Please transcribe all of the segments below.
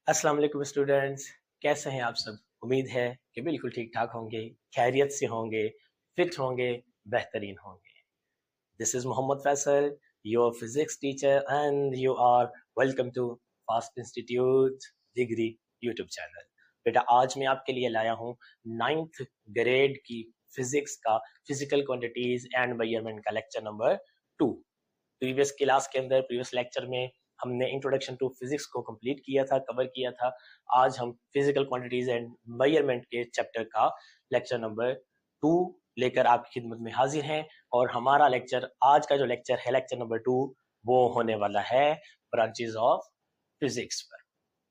अस्सलाम वालेकुम स्टूडेंट्स, कैसे हैं आप सब। उम्मीद है कि बिल्कुल ठीक ठाक होंगे, खैरियत से होंगे, फिट होंगे, बेहतरीन होंगे। This is Mohammad Faisal, your physics teacher, and you are welcome to fast institute degree YouTube channel. बेटा आज मैं आपके लिए लाया हूँ 9th ग्रेड की फिजिक्स का फिजिकल क्वांटिटीज एंड मेजरमेंट का लेक्चर नंबर 2। प्रीवियस क्लास के अंदर प्रीवियस लेक्चर में हमने इंट्रोडक्शन टू फिजिक्स को कंप्लीट किया था, कवर किया था। आज हम फिजिकल क्वांटिटीज एंड मेजरमेंट के चैप्टर का लेक्चर नंबर 2 लेकर आपकी खिदमत में हाजिर हैं। और हमारा लेक्चर आज का जो लेक्चर है, लेक्चर नंबर 2, वो होने वाला है ब्रांचेस ऑफ फिजिक्स पर।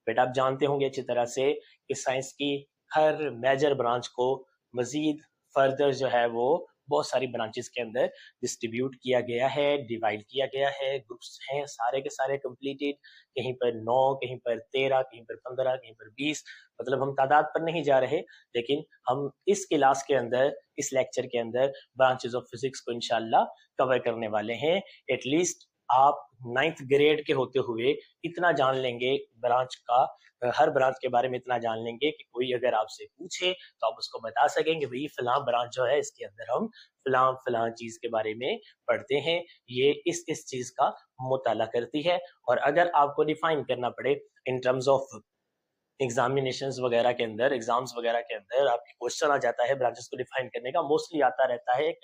बेटा आप जानते होंगे अच्छी तरह से कि साइंस की हर मेजर ब्रांच को मजीद फर्दर जो है वो बहुत सारी ब्रांचेस के अंदर डिस्ट्रीब्यूट किया गया है, डिवाइड किया गया है। ग्रुप्स हैं सारे के सारे कंप्लीटेड, कहीं पर 9, कहीं पर 13, कहीं पर 15, कहीं पर 20। मतलब हम तादाद पर नहीं जा रहे, लेकिन हम इस क्लास के अंदर, इस लेक्चर के अंदर ब्रांचेस ऑफ फिजिक्स को इंशाल्लाह कवर करने वाले हैं। एटलीस्ट आप 9th ग्रेड के होते हुए इतना जान लेंगे ब्रांच का, हर ब्रांच के बारे में इतना जान लेंगे कि कोई अगर आपसे पूछे तो आप उसको बता सकेंगे भाई फलां ब्रांच जो है इसके अंदर हम फलां फलां चीज के बारे में पढ़ते हैं, ये इस चीज का मुताला करती है। और अगर आपको डिफाइन करना पड़े इन टर्म्स ऑफ एग्जामिनेशंस वगैरह के अंदर, एग्जाम्स वगैरह के अंदर आपके क्वेश्चन आ जाता है ब्रांचेस को डिफाइन करने का, मोस्टली आता रहता है, एक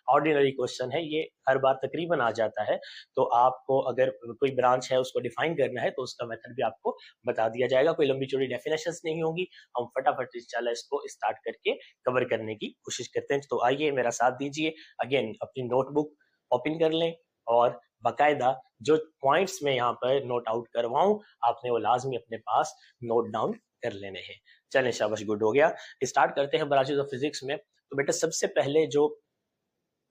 ऑर्डिनरी क्वेश्चन है ये, हर बार तकरीबन आ जाता है। तो आपको अगर कोई ब्रांच है उसको डिफाइन करना है तो उसका मेथड भी आपको बता दिया जाएगा। कोई लंबी चौड़ी डेफिनेशंस नहीं होंगी, हम फटाफट इंशाल्लाह इसको स्टार्ट करके कवर करने की कोशिश करते हैं। तो आइए मेरा साथ दीजिए, अगेन अपनी नोटबुक ओपन कर लें और बाकायदा जो पॉइंट्स में यहाँ पर नोट आउट करवाऊं आपने वो लाजमी अपने पास नोट डाउन कर लेने हैं। चलें शाबाश, गुड हो गया। स्टार्ट करते हैं ब्रांचेस ऑफ फिजिक्स में। तो बेटा सबसे पहले जो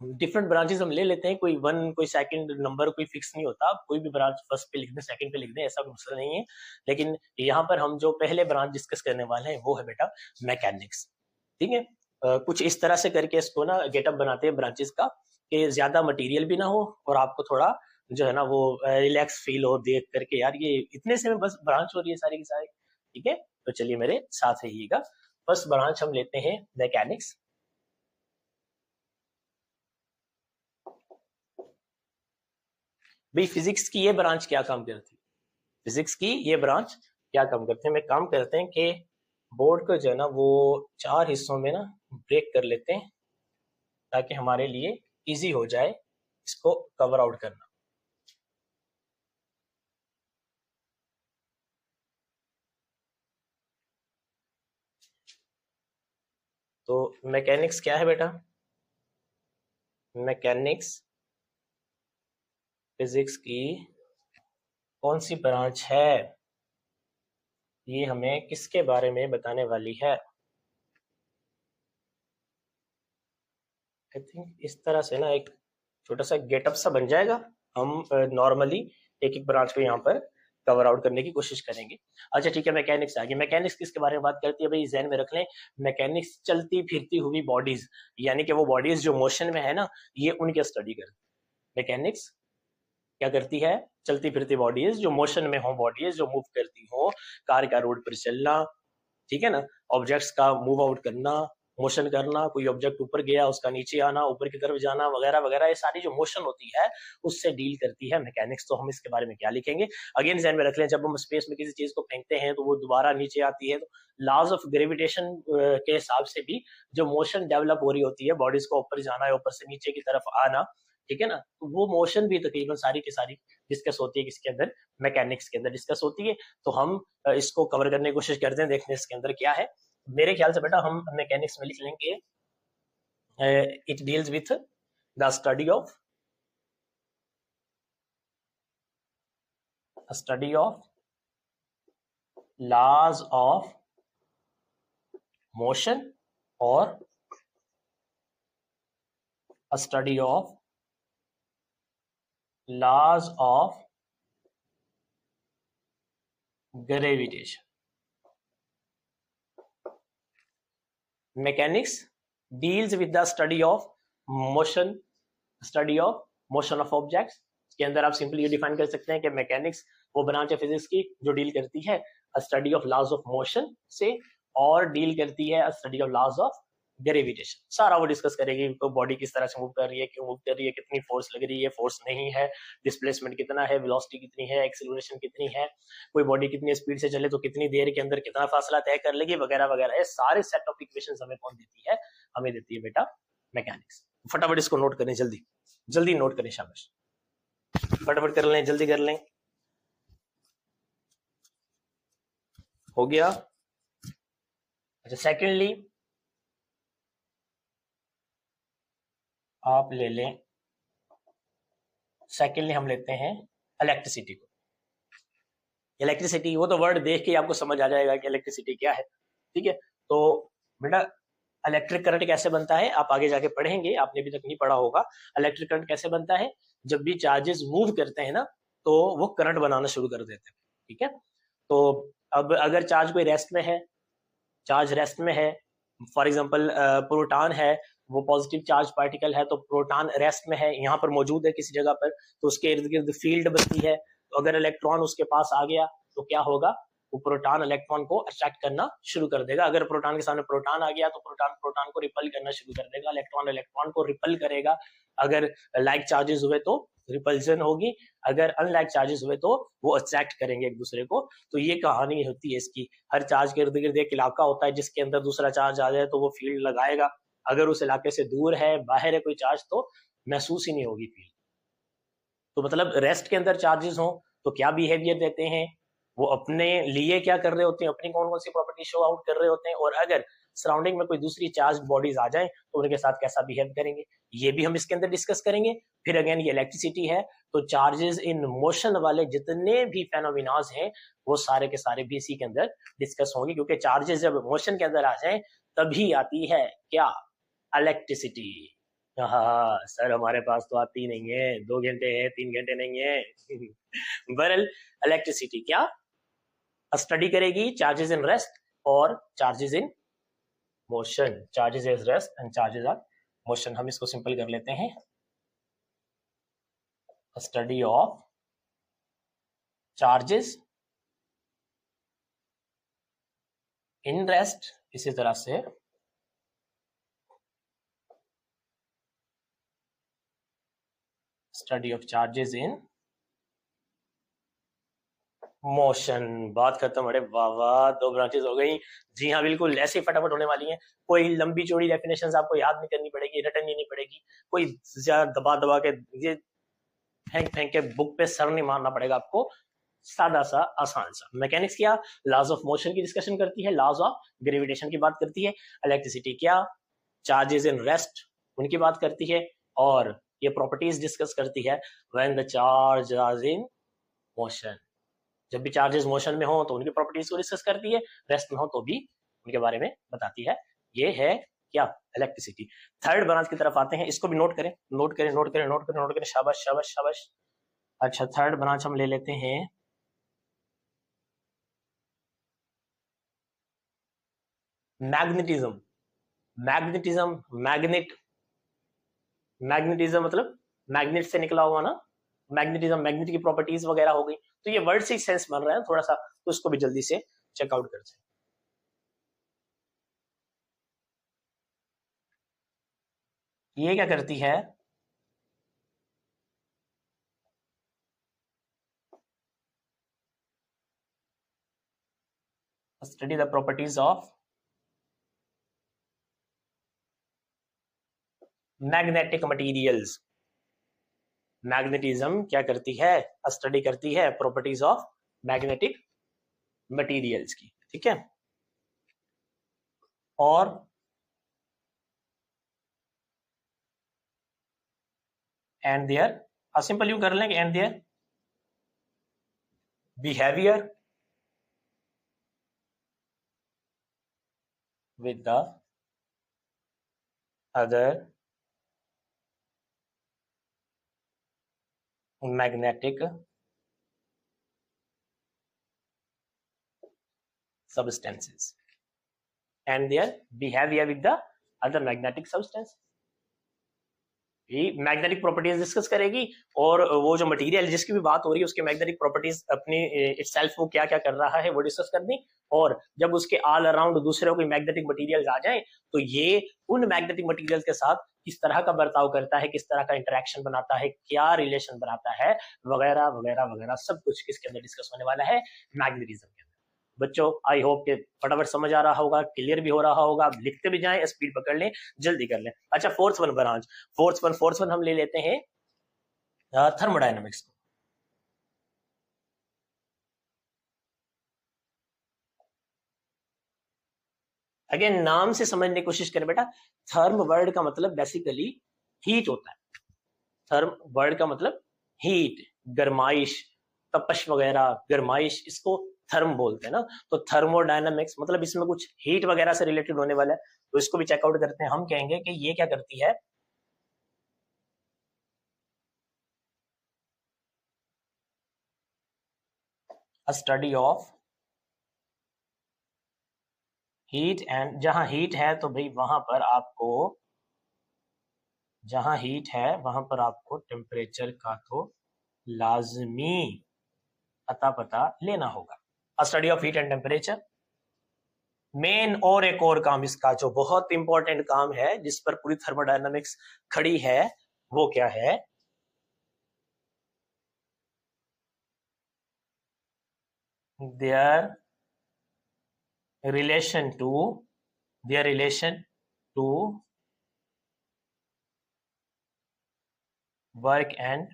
डिफरेंट ब्रांचेस हम ले लेते हैं, कोई 1 कोई सेकंड नंबर कोई फिक्स नहीं होता, कोई भी ब्रांच फर्स्ट पे लिख दें, सेकंड पे लिख दें, ऐसा कोई मसला नहीं है। लेकिन यहाँ पर हम जो पहले ब्रांच डिस्कस करने वाले हैं वो है बेटा मैकेनिक्स। ठीक है, कुछ इस तरह से करके इसको ना गेटअप बनाते हैं ब्रांचेस का कि ज्यादा मटेरियल भी ना हो और आपको थोड़ा जो है ना वो रिलैक्स फील हो देख करके, यार ये इतने से में बस ब्रांच हो रही है सारी की सारी। ठीक है, तो चलिए मेरे साथ रहिएगा। फर्स्ट ब्रांच हम लेते हैं मैकेनिक्स। भाई फिजिक्स की ये ब्रांच क्या काम करती है, फिजिक्स की ये ब्रांच क्या काम करते हैं, मैं काम करते हैं कि बोर्ड को जो है ना वो 4 हिस्सों में ना ब्रेक कर लेते हैं ताकि हमारे लिए इजी हो जाए इसको कवर आउट करना। तो मैकेनिक्स क्या है बेटा, मैकेनिक्स फिजिक्स की कौन सी ब्रांच है, ये हमें किसके बारे में बताने वाली है। आई थिंक इस तरह से ना एक छोटा सा गेटअप सा बन जाएगा। हम नॉर्मली एक एक ब्रांच को यहाँ पर कवर आउट करने की कोशिश करेंगे। अच्छा ठीक है, मैकेनिक्स आ गई। मैकेनिक्स किसके बारे में बात करती है भाई, जहन में रख लें, मैकेनिक्स चलती फिरती हुई बॉडीज, यानी कि वो बॉडीज जो मोशन में है ना, ये उनकी स्टडी करती है। मैकेनिक्स क्या करती है, चलती फिरती बॉडीज जो मोशन में हो, बॉडीज जो मूव करती हो, कार का रोड पर चलना, ठीक है ना, ऑब्जेक्ट्स का मूव आउट करना, मोशन करना, कोई ऑब्जेक्ट ऊपर गया उसका नीचे आना, ऊपर की तरफ जाना वगैरह वगैरह, ये सारी जो मोशन होती है उससे डील करती है मैकेनिक्स। तो हम इसके बारे में क्या लिखेंगे, अगेन ध्यान में रख लें, जब हम स्पेस में किसी चीज को फेंकते हैं तो वो दोबारा नीचे आती है, तो लॉज ऑफ ग्रेविटेशन के हिसाब से भी जो मोशन डेवलप हो रही होती है, बॉडीज को ऊपर जाना है, ऊपर से नीचे की तरफ आना, ठीक है ना, तो वो मोशन भी तकरीबन सारी की सारी डिस्कस होती है किसके अंदर, मैकेनिक्स के अंदर डिस्कस होती है। तो हम इसको कवर करने की कोशिश करते हैं, देखने इसके अंदर क्या है। मेरे ख्याल से बेटा हम मैकेनिक्स में लिख लेंगे it deals with the study of laws of motion और study of laws of gravitation. Mechanics deals with the study of motion, study of motion of objects. इसके अंदर आप सिंपली ये डिफाइन कर सकते हैं कि मैकेनिक्स वो ब्रांच है फिजिक्स की जो डील करती है study of laws of motion से, और डील करती है study of laws of gravitation. सारा वो डिस्कस करेगी, तो बॉडी किस तरह से मूव कर रही है, क्यों मूव कर रही है, कितनी फोर्स लग रही है, फोर्स नहीं है, डिस्प्लेसमेंट कितना है, वेलोसिटी कितनी है, एक्सेलरेशन कितनी है, कोई बॉडी कितनी स्पीड से चले तो कितनी देर के अंदर कितना फासला तय कर लेगी, वगैरह वगैरह। ये सारे सेट ऑफ इक्वेशंस हमें कौन देती है? हमें देती है बेटा मैकेनिक्स। फटाफट इसको नोट करें, जल्दी जल्दी नोट करें, शाबाश, फटाफट कर लें, जल्दी कर लें। हो गया? अच्छा, सेकेंडली आप ले लें, सेकेंडली हम लेते हैं इलेक्ट्रिसिटी को। इलेक्ट्रिसिटी, वो तो वर्ड देख के आपको समझ आ जाएगा कि इलेक्ट्रिसिटी क्या है, ठीक है। तो बेटा इलेक्ट्रिक करंट कैसे बनता है आप आगे जाके पढ़ेंगे, आपने अभी तक नहीं पढ़ा होगा। इलेक्ट्रिक करंट कैसे बनता है? जब भी चार्जेस मूव करते हैं ना, तो वो करंट बनाना शुरू कर देते हैं, ठीक है। तो अब अगर चार्ज कोई रेस्ट में है, चार्ज रेस्ट में है, फॉर एग्जांपल प्रोटॉन है, वो पॉजिटिव चार्ज पार्टिकल है, तो प्रोटॉन रेस्ट में है, यहाँ पर मौजूद है किसी जगह पर, तो उसके इर्द गिर्द फील्ड बनती है। तो अगर इलेक्ट्रॉन उसके पास आ गया तो क्या होगा? वो प्रोटॉन इलेक्ट्रॉन को अट्रैक्ट करना शुरू कर देगा। अगर प्रोटॉन के सामने प्रोटॉन आ गया तो प्रोटॉन प्रोटॉन को रिपल करना शुरू कर देगा, इलेक्ट्रॉन इलेक्ट्रॉन को रिपल करेगा। अगर लाइक चार्जेस हुए तो रिपल्सन होगी, अगर अनलाइक चार्जेस हुए तो वो अट्रैक्ट करेंगे एक दूसरे को। तो ये कहानी होती है इसकी। हर चार्ज के इर्द गिर्द एक इलाका होता है जिसके अंदर दूसरा चार्ज आ जाए तो वो फील्ड लगाएगा। अगर उस इलाके से दूर है, बाहर है कोई चार्ज, तो महसूस ही नहीं होगी फील्ड। तो मतलब रेस्ट के अंदर चार्जेस हो तो क्या बिहेवियर देते हैं, वो अपने लिए क्या कर रहे होते हैं, अपनी कौन कौन सी प्रॉपर्टी शो आउट कर रहे होते हैं, और अगर सराउंडिंग में कोई दूसरी चार्ज बॉडीज आ जाएं तो उनके साथ कैसा बिहेव करेंगे, ये भी हम इसके अंदर डिस्कस करेंगे। फिर अगेन ये इलेक्ट्रिसिटी है, तो चार्जेस इन मोशन वाले जितने भी फेनोमिनाज हैं वो सारे के सारे भी इसी के अंदर डिस्कस होंगे, क्योंकि चार्जेस जब मोशन के अंदर आ जाए तभी आती है क्या? इलेक्ट्रिसिटी। हाँ सर, हमारे पास तो आती ही नहीं है, 2 घंटे है, 3 घंटे नहीं है। बहरहाल इलेक्ट्रिसिटी क्या स्टडी करेगी? चार्जेस इन रेस्ट और charges in motion. Charges is rest and charges R motion. हम इसको सिंपल कर लेते हैं, study of charges in rest. इसी तरह से study of charges in motion. बात खत्म। अरे वाह वाह, 2 ब्रांचेस हो गई। जी हाँ बिल्कुल, ऐसे फटाफट होने वाली हैं। कोई लंबी चौड़ी डेफिनेशंस आपको याद नहीं करनी पड़ेगी, रटनी नहीं पड़ेगी, कोई ज्यादा दबा दबा के ये फेंक फेंक के बुक पे सर नहीं मारना पड़ेगा आपको। सादा सा आसान सा। मैकेनिक्स क्या? लॉज ऑफ मोशन की डिस्कशन करती है, लॉज ऑफ ग्रेविटेशन की बात करती है। इलेक्ट्रिसिटी क्या? चार्जेस इन रेस्ट उनकी बात करती है, और ये प्रॉपर्टीज डिस्कस करती है when the charge are in motion. जब भी चार्जेस मोशन में हो तो उनकी प्रॉपर्टीज को डिस्कस करती है, रेस्ट में हो तो भी उनके बारे में बताती है। ये है क्या? इलेक्ट्रिसिटी। थर्ड ब्रांच की तरफ आते हैं, इसको भी नोट करें, नोट करें, नोट करें, नोट करें, नोट करें, शाबाश शाबाश शाबाश। अच्छा, थर्ड ब्रांच हम ले लेते हैं मैग्नेटिज्म। मैग्नेटिज्म, मैग्नेट, मैग्नेटिज्म मतलब मैग्नेट से निकला हुआ ना, मैग्नेटिज्म, मैग्नेट की प्रॉपर्टीज वगैरह हो गई। तो ये वर्ड से ही सेंस बन रहा है थोड़ा सा, तो उसको भी जल्दी से चेकआउट करते हैं। ये क्या करती है? Study the properties of magnetic materials. Magnetism क्या करती है? स्टडी करती है प्रॉपर्टीज ऑफ मैग्नेटिक मटेरियल्स की, ठीक है। और एंड देयर, सिंपल यू कर लेंगे, and their behaviour with the other magnetic substances and their behavior with the other magnetic substance. Magnetic properties discuss करेगी, और वो जो मटेरियल जिसकी भी बात हो रही है उसके मैग्नेटिक प्रॉपर्टीज अपनी इटसेल्फ वो क्या क्या कर रहा है वो डिस्कस कर दी। और जब उसके ऑल अराउंड दूसरे कोई मैग्नेटिक मटेरियल्स आ जाए तो ये उन मैग्नेटिक मटेरियल्स के साथ किस तरह का बर्ताव करता है, किस तरह का इंटरेक्शन बनाता है, क्या रिलेशन बनाता है, वगैरह वगैरह वगैरह सब कुछ किसके अंदर डिस्कस होने वाला है, मैग्नेटिज्म के अंदर। बच्चों आई होप के फटाफट समझ आ रहा होगा, क्लियर भी हो रहा होगा, आप लिखते भी जाएं, स्पीड पकड़ लें, जल्दी कर लें। अच्छा, fourth one branch, fourth one हम ले लेते हैं थर्मोडायनामिक्स को। अगेन नाम से समझने की कोशिश करें बेटा, थर्म वर्ड का मतलब बेसिकली हीट होता है। थर्म वर्ड का मतलब हीट, गरमाइश, तपश वगैरह, गरमाइश, इसको थर्म बोलते हैं ना। तो थर्मोडायनामिक्स मतलब इसमें कुछ हीट वगैरह से रिलेटेड होने वाला है, तो इसको भी चेकआउट करते हैं। हम कहेंगे कि ये क्या करती है, a study of heat and, जहां हीट है तो भाई वहां पर आपको, जहां हीट है वहां पर आपको टेम्परेचर का तो लाजमी अता पता लेना होगा। अ study of heat and temperature. Main और एक और काम इसका जो बहुत इंपॉर्टेंट काम है जिस पर पूरी थर्मोडायनामिक्स खड़ी है वो क्या है, their relation to work and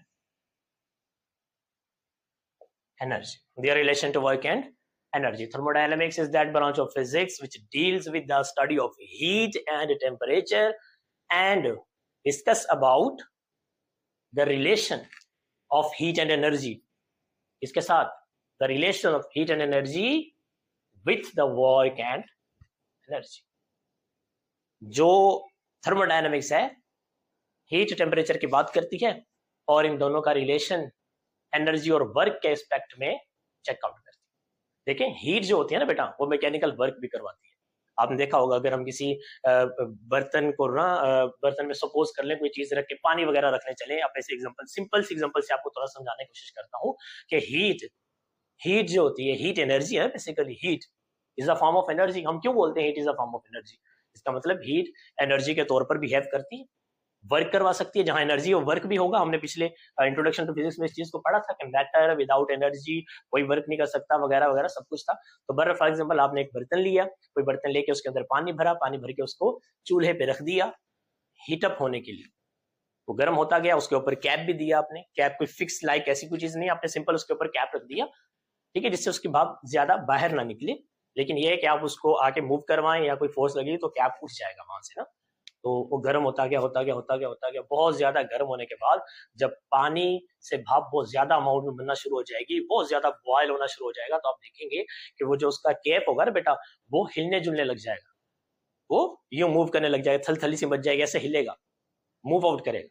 energy. Their relation to work and energy. Thermodynamics is that branch of physics which deals with the study of heat and temperature and discuss about the relation of heat and energy. इसके साथ the relation of heat and energy with the work and energy. जो thermodynamics है heat temperature की बात करती है और इन दोनों का रिलेशन एनर्जी और वर्क के एस्पेक्ट में चेकआउट करती है। देखें हीट जो होती है ना बेटा वो मैकेनिकल वर्क भी करवाती है। आपने देखा होगा अगर हम किसी बर्तन को ना बर्तन में सपोज कर लें कोई चीज रख के पानी वगैरह रखने चले, अपने से एग्जांपल, सिंपल से एग्जांपल से आपको थोड़ा समझाने की कोशिश करता हूँ कि हीट जो होती है, हीट एनर्जी है, basically heat is a form of energy. हम क्यों बोलते हैं heat is a form of energy? इसका मतलब हीट एनर्जी के तौर पर बिहेव करती है, वर्क करवा सकती है। जहां एनर्जी और वर्क भी होगा, हमने पिछले इंट्रोडक्शन टू फिजिक्स में इस चीज को पढ़ा था कि मैटर विदाउट एनर्जी कोई वर्क नहीं कर सकता, वगैरह वगैरह सब कुछ था। तो फॉर एग्जांपल आपने एक बर्तन लिया, कोई बर्तन लेके उसके अंदर पानी भरा, पानी भर के उसको चूल्हे पे रख दिया हीटअप होने के लिए, वो गर्म होता गया। उसके ऊपर कैप भी दिया आपने, कैप कोई फिक्स लाइक ऐसी कोई चीज नहीं, आपने सिंपल उसके ऊपर कैप रख दिया, ठीक है, जिससे उसकी भाप ज्यादा बाहर ना निकले। लेकिन ये है कि आप उसको आके मूव करवाएं या कोई फोर्स लगी तो कैप उठ जाएगा वहां से ना। तो वो गर्म होता गया, बहुत ज्यादा गर्म होने के बाद जब पानी से भाप बहुत ज्यादा अमाउंट में बनना शुरू हो जाएगी, बहुत ज्यादा बॉयल होना शुरू हो जाएगा, तो आप देखेंगे कि वो जो उसका कैप होगा ना बेटा वो हिलने जुलने लग जाएगा, वो यूं मूव करने लग जाएगा, थलथली सी बच जाएगी, ऐसे हिलेगा, मूव आउट करेगा।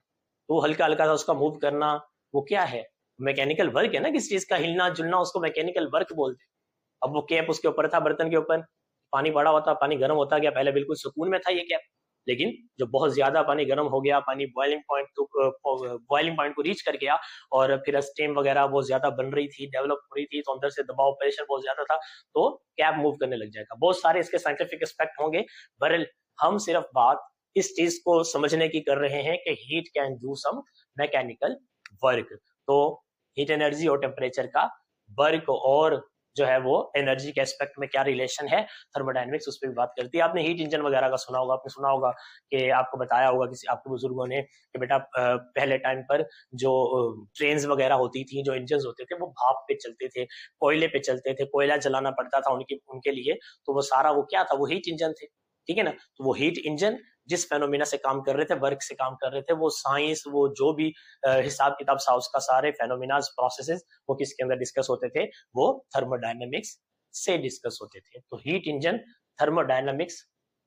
तो हल्का हल्का सा उसका मूव करना वो क्या है, मैकेनिकल वर्क है ना, किस चीज का हिलना जुलना, उसको मैकेनिकल वर्क बोलते हैं। अब वो कैप उसके ऊपर था, बर्तन के ऊपर, पानी बड़ा होता, पानी गर्म होता गया, पहले बिल्कुल सुकून में था ये कैप, लेकिन जब बहुत ज्यादा पानी गर्म हो गया, पानी बॉइलिंग पॉइंट को रीच कर गया और फिर स्टीम वगैरह बहुत ज्यादा बन रही थी, डेवलप हो रही थी, तो अंदर से दबाव प्रेशर बहुत ज्यादा था, तो कैप मूव करने लग जाएगा। बहुत सारे इसके साइंटिफिक एस्पेक्ट होंगे, बहरहाल हम सिर्फ बात इस चीज को समझने की कर रहे हैं कि heat can do some mechanical work. तो हीट एनर्जी और टेम्परेचर का वर्क और जो है वो एनर्जी के एस्पेक्ट में क्या रिलेशन है, थर्मोडायनेमिक्स उस पर भी बात करती है। आपने हीट इंजन वगैरह का सुना होगा, आपने सुना होगा कि आपको बताया होगा किसी आपके बुजुर्गों ने कि बेटा पहले टाइम पर जो ट्रेन्स वगैरह होती थी, जो इंजन होते थे वो भाप पे चलते थे, कोयले पे चलते थे, कोयला जलाना पड़ता था उनके लिए, तो वो सारा वो क्या था, वो हीट इंजन थे, ठीक है ना। तो वो हीट इंजन जिस फेनोमिना से काम कर रहे थे, वर्क से काम कर रहे थे, वो साइंस, वो जो भी हिसाब किताब था उसका, सारे फेनोमिनाज प्रोसेसेस वो किसके अंदर डिस्कस होते थे, वो थर्मोडायनेमिक्स से डिस्कस होते थे। तो हीट इंजन थर्मोडायनेमिक्स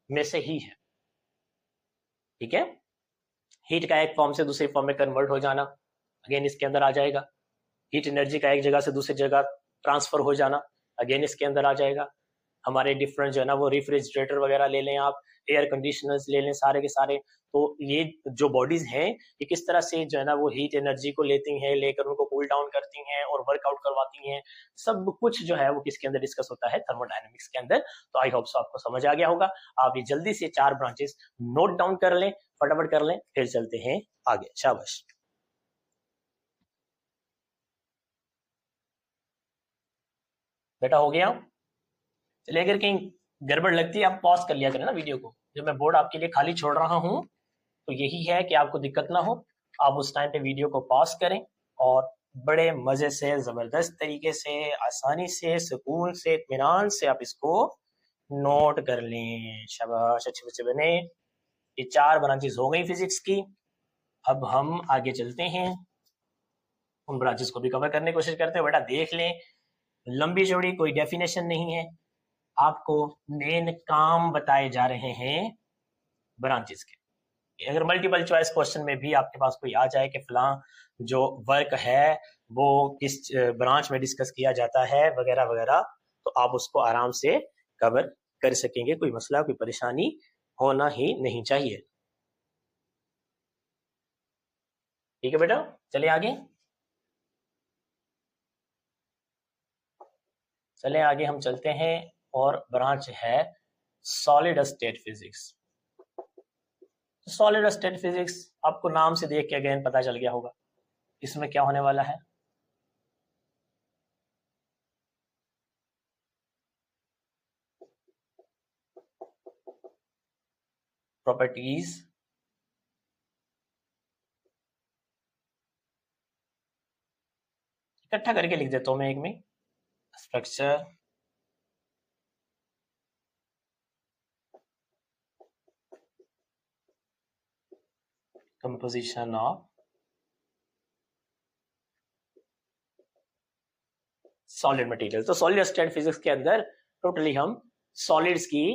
में से ही है, ठीक है। हीट का एक फॉर्म से दूसरी फॉर्म में कन्वर्ट हो जाना, अगेन इसके अंदर आ जाएगा। हीट एनर्जी का एक जगह से दूसरी जगह ट्रांसफर हो जाना, अगेन इसके अंदर आ जाएगा। हमारे डिफरेंट जो है ना वो रेफ्रिजरेटर वगैरह ले लें, आप एयर कंडीशनर्स ले लें, सारे के सारे। तो ये जो बॉडीज हैं ये किस तरह से जो है ना वो हीट एनर्जी को लेती हैं, लेकर उनको कूल डाउन करती हैं और वर्कआउट करवाती हैं, सब कुछ जो है वो किसके अंदर डिस्कस होता है, थर्मोडायनेमिक्स के अंदर। तो आई होप सो आपको समझ आ गया होगा। आप ये जल्दी से 4 ब्रांचेस नोट डाउन कर लें, फटाफट कर लें, फिर चलते हैं आगे। शाबाश। बेटा हो गया? चलिए, अगर कहीं गड़बड़ लगती है आप पॉज कर लिया करें ना वीडियो को। जब मैं बोर्ड आपके लिए खाली छोड़ रहा हूँ तो यही है कि आपको दिक्कत ना हो, आप उस टाइम पे वीडियो को पॉज करें और बड़े मजे से, जबरदस्त तरीके से, आसानी से, सुकून से, इत्मीनान से आप इसको नोट कर लें। शाबाश, अच्छे बच्चे बने। ये 4 ब्रांचेस हो गई फिजिक्स की। अब हम आगे चलते हैं, उन ब्रांचेस को भी कवर करने की कोशिश करते हैं। बेटा देख लें, लंबी चौड़ी कोई डेफिनेशन नहीं है, आपको मेन काम बताए जा रहे हैं ब्रांचेस के। अगर मल्टीपल चॉइस क्वेश्चन में भी आपके पास कोई आ जाए कि फलां जो वर्क है वो किस ब्रांच में डिस्कस किया जाता है वगैरह वगैरह, तो आप उसको आराम से कवर कर सकेंगे, कोई मसला, कोई परेशानी होना ही नहीं चाहिए। ठीक है बेटा, चलिए आगे। चले आगे हम चलते हैं, और ब्रांच है solid state physics. Solid state physics आपको नाम से देख के अगेन पता चल गया होगा इसमें क्या होने वाला है। प्रॉपर्टीज इकट्ठा करके लिख देता हूं मैं एक में। Structure, composition of solid material. तो सॉलिड स्टेट फिजिक्स के अंदर टोटली हम सॉलिड्स की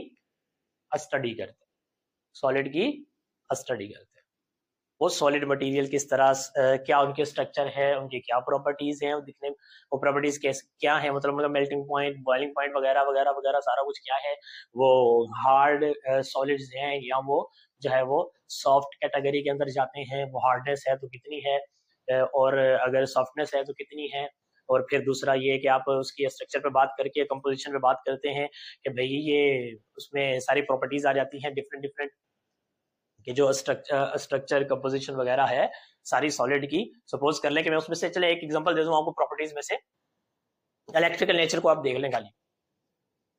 स्टडी करते हैं, सॉलिड की स्टडी करते हैं। वो सॉलिड मटेरियल किस तरह क्या उनके स्ट्रक्चर है, उनकी क्या प्रॉपर्टीज हैं, दिखने वो प्रॉपर्टीज कैसे क्या है, मतलब मेल्टिंग पॉइंट, बॉइलिंग पॉइंट वगैरह वगैरह वगैरह सारा कुछ क्या है, वो हार्ड सॉलिड्स हैं या वो जो है वो सॉफ्ट कैटेगरी के अंदर जाते हैं, वो हार्डनेस है तो कितनी है, और अगर सॉफ्टनेस है तो कितनी है। और फिर दूसरा ये कि आप उसकी स्ट्रक्चर पे बात करके कंपोजिशन पे बात करते हैं कि भाई ये उसमें सारी प्रॉपर्टीज आ जाती हैं डिफरेंट डिफरेंट, कि जो स्ट्रक्चर कंपोजिशन वगैरह है सारी सॉलिड की। सपोज कर लें कि मैं उसमें से, चले एक एग्जांपल दे दूं आपको प्रॉपर्टीज में से, इलेक्ट्रिकल नेचर को आप देख लें खाली।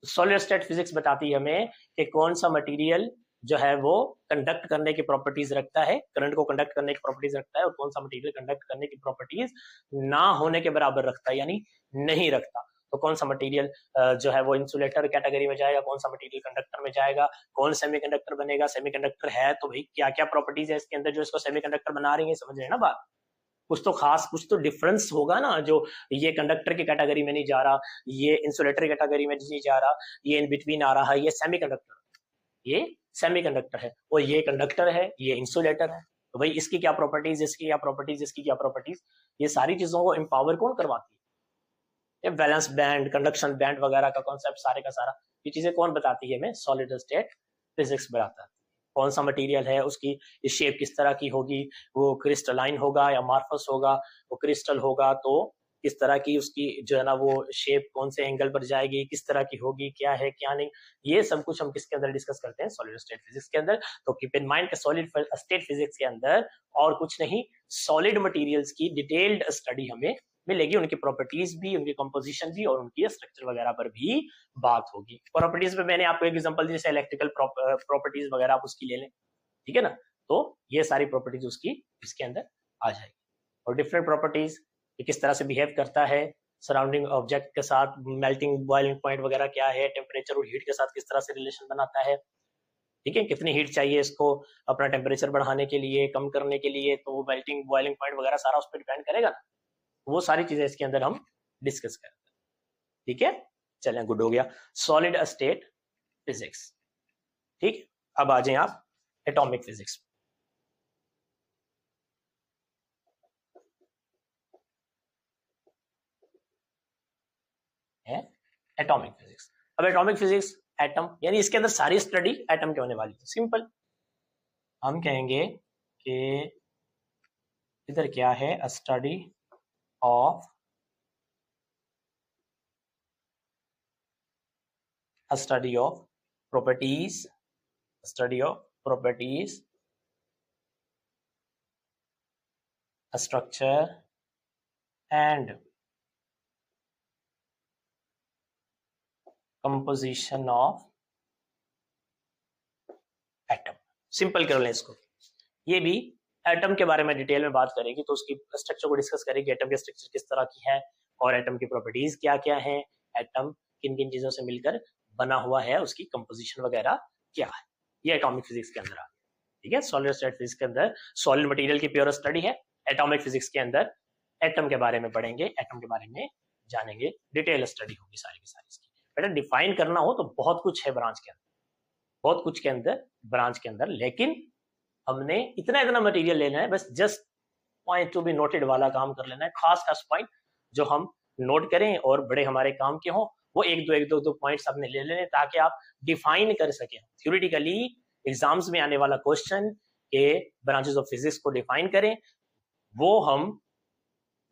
सॉलिड स्टेट फिजिक्स बताती है हमें कि कौन सा मटेरियल जो है वो कंडक्ट करने की प्रॉपर्टीज रखता है, करंट को कंडक्ट करने की प्रॉपर्टीज रखता है, और कौन सा मटेरियल कंडक्ट करने की प्रॉपर्टीज ना होने के बराबर रखता है, यानी नहीं रखता। तो कौन सा मटेरियल जो है वो इंसुलेटर कैटेगरी में जाएगा, कौन सा मटेरियल कंडक्टर में जाएगा, कौन सेमीकंडक्टर बनेगा। सेमीकंडक्टर है तो भाई क्या क्या प्रॉपर्टीज है इसके अंदर जो इसको सेमीकंडक्टर बना रही है, समझ रहे हैं ना बात। कुछ तो खास, कुछ तो डिफरेंस होगा ना, जो ये कंडक्टर की कैटेगरी में नहीं जा रहा, ये इंसुलेटर कैटेगरी में नहीं जा रहा, ये इन बिटवीन आ रहा है, ये सेमीकंडक्टर, ये सेमीकंडक्टर है, और ये कंडक्टर है, ये इंसुलेटर है। तो भाई इसकी क्या प्रॉपर्टीज, इसकी क्या प्रॉपर्टीज, इसकी क्या प्रॉपर्टीज, ये सारी चीजों को एम्पावर कौन करवाती है, बैलेंस बैंड, कंडक्शन बैंड वगैरह का कॉन्सेप्ट सारे का सारा, ये चीजें कौन बताती है हमें, सॉलिड स्टेट फिजिक्स बताता है। कौन सा मटेरियल है, उसकी शेप किस तरह की होगी, वो क्रिस्टलाइन होगा या मार्फस होगा, वो क्रिस्टल होगा तो किस तरह की उसकी जो है ना वो शेप कौन से एंगल पर जाएगी, किस तरह की होगी, क्या है क्या नहीं, ये सब कुछ हम किसके अंदर डिस्कस करते हैं, सॉलिड स्टेट फिजिक्स के अंदर। तो कीप इन माइंड कि सॉलिड स्टेट फिजिक्स के अंदर और कुछ नहीं, सॉलिड मटेरियल्स की डिटेल्ड स्टडी हमें मिलेगी, उनकी प्रॉपर्टीज भी, उनकी कंपोजिशन भी, और उनकी स्ट्रक्चर वगैरह पर भी बात होगी। प्रॉपर्टीज में मैंने आपको एक एग्जांपल दी, जैसे इलेक्ट्रिकल प्रॉपर्टीज वगैरह आप उसकी ले लें, ठीक है ना। तो ये सारी प्रॉपर्टीज उसकी इसके अंदर आ जाएगी, और डिफरेंट प्रॉपर्टीज, ये किस तरह से बिहेव करता है सराउंडिंग ऑब्जेक्ट के साथ, मेल्टिंग बॉइलिंग पॉइंट वगैरह क्या है, टेम्परेचर और हीट के साथ किस तरह से रिलेशन बनाता है, ठीक है, कितनी हीट चाहिए इसको अपना टेम्परेचर बढ़ाने के लिए, कम करने के लिए, तो वो मेल्टिंग बॉइलिंग पॉइंट वगैरह सारा उस पर डिपेंड करेगा ना। वो सारी चीजें इसके अंदर हम डिस्कस करते हैं, ठीक है। चलें, गुड हो गया, सॉलिड स्टेट फिजिक्स। ठीक, अब आ जाए आप एटॉमिक फिजिक्स। है एटॉमिक फिजिक्स। अब एटॉमिक फिजिक्स एटम, यानी इसके अंदर सारी स्टडी एटम की होने वाली है। सिंपल, हम कहेंगे कि इधर क्या है, a study of properties, study of properties, a structure and composition of atom. Simple कर लें इसको, ये भी एटम के बारे में डिटेल में बात करेगी, तो उसकी स्ट्रक्चर को डिस्कस करेगी, एटम के स्ट्रक्चर किस तरह की है और एटम की प्रॉपर्टीज क्या क्या है, एटम किन किन चीजों से मिलकर बना हुआ है, उसकी कंपोजिशन वगैरह क्या है, ये एटॉमिक फिजिक्स के अंदर आ गया। ठीक है, सॉलिड स्टेट फिजिक्स के अंदर सॉलिड मटेरियल की प्योर स्टडी है, एटॉमिक फिजिक्स के अंदर एटम के बारे में पढ़ेंगे, एटम के बारे में जानेंगे, डिटेल स्टडी होगी सारी की सारी इसकी। बेटा डिफाइन करना हो तो बहुत कुछ है ब्रांच के अंदर, बहुत कुछ के अंदर ब्रांच के अंदर, लेकिन हमने इतना इतना मटेरियल लेना है, बस just point to be noted वाला काम कर लेना है, खास खास पॉइंट जो हम नोट करें और बड़े हमारे काम के हों, वो एक दो पॉइंट्स आपने ले लेने, ताकि आप डिफाइन कर सकें। थ्योरेटिकली एग्जाम्स में आने वाला क्वेश्चन के ब्रांचेस ऑफ फिजिक्स को डिफाइन करें, वो हम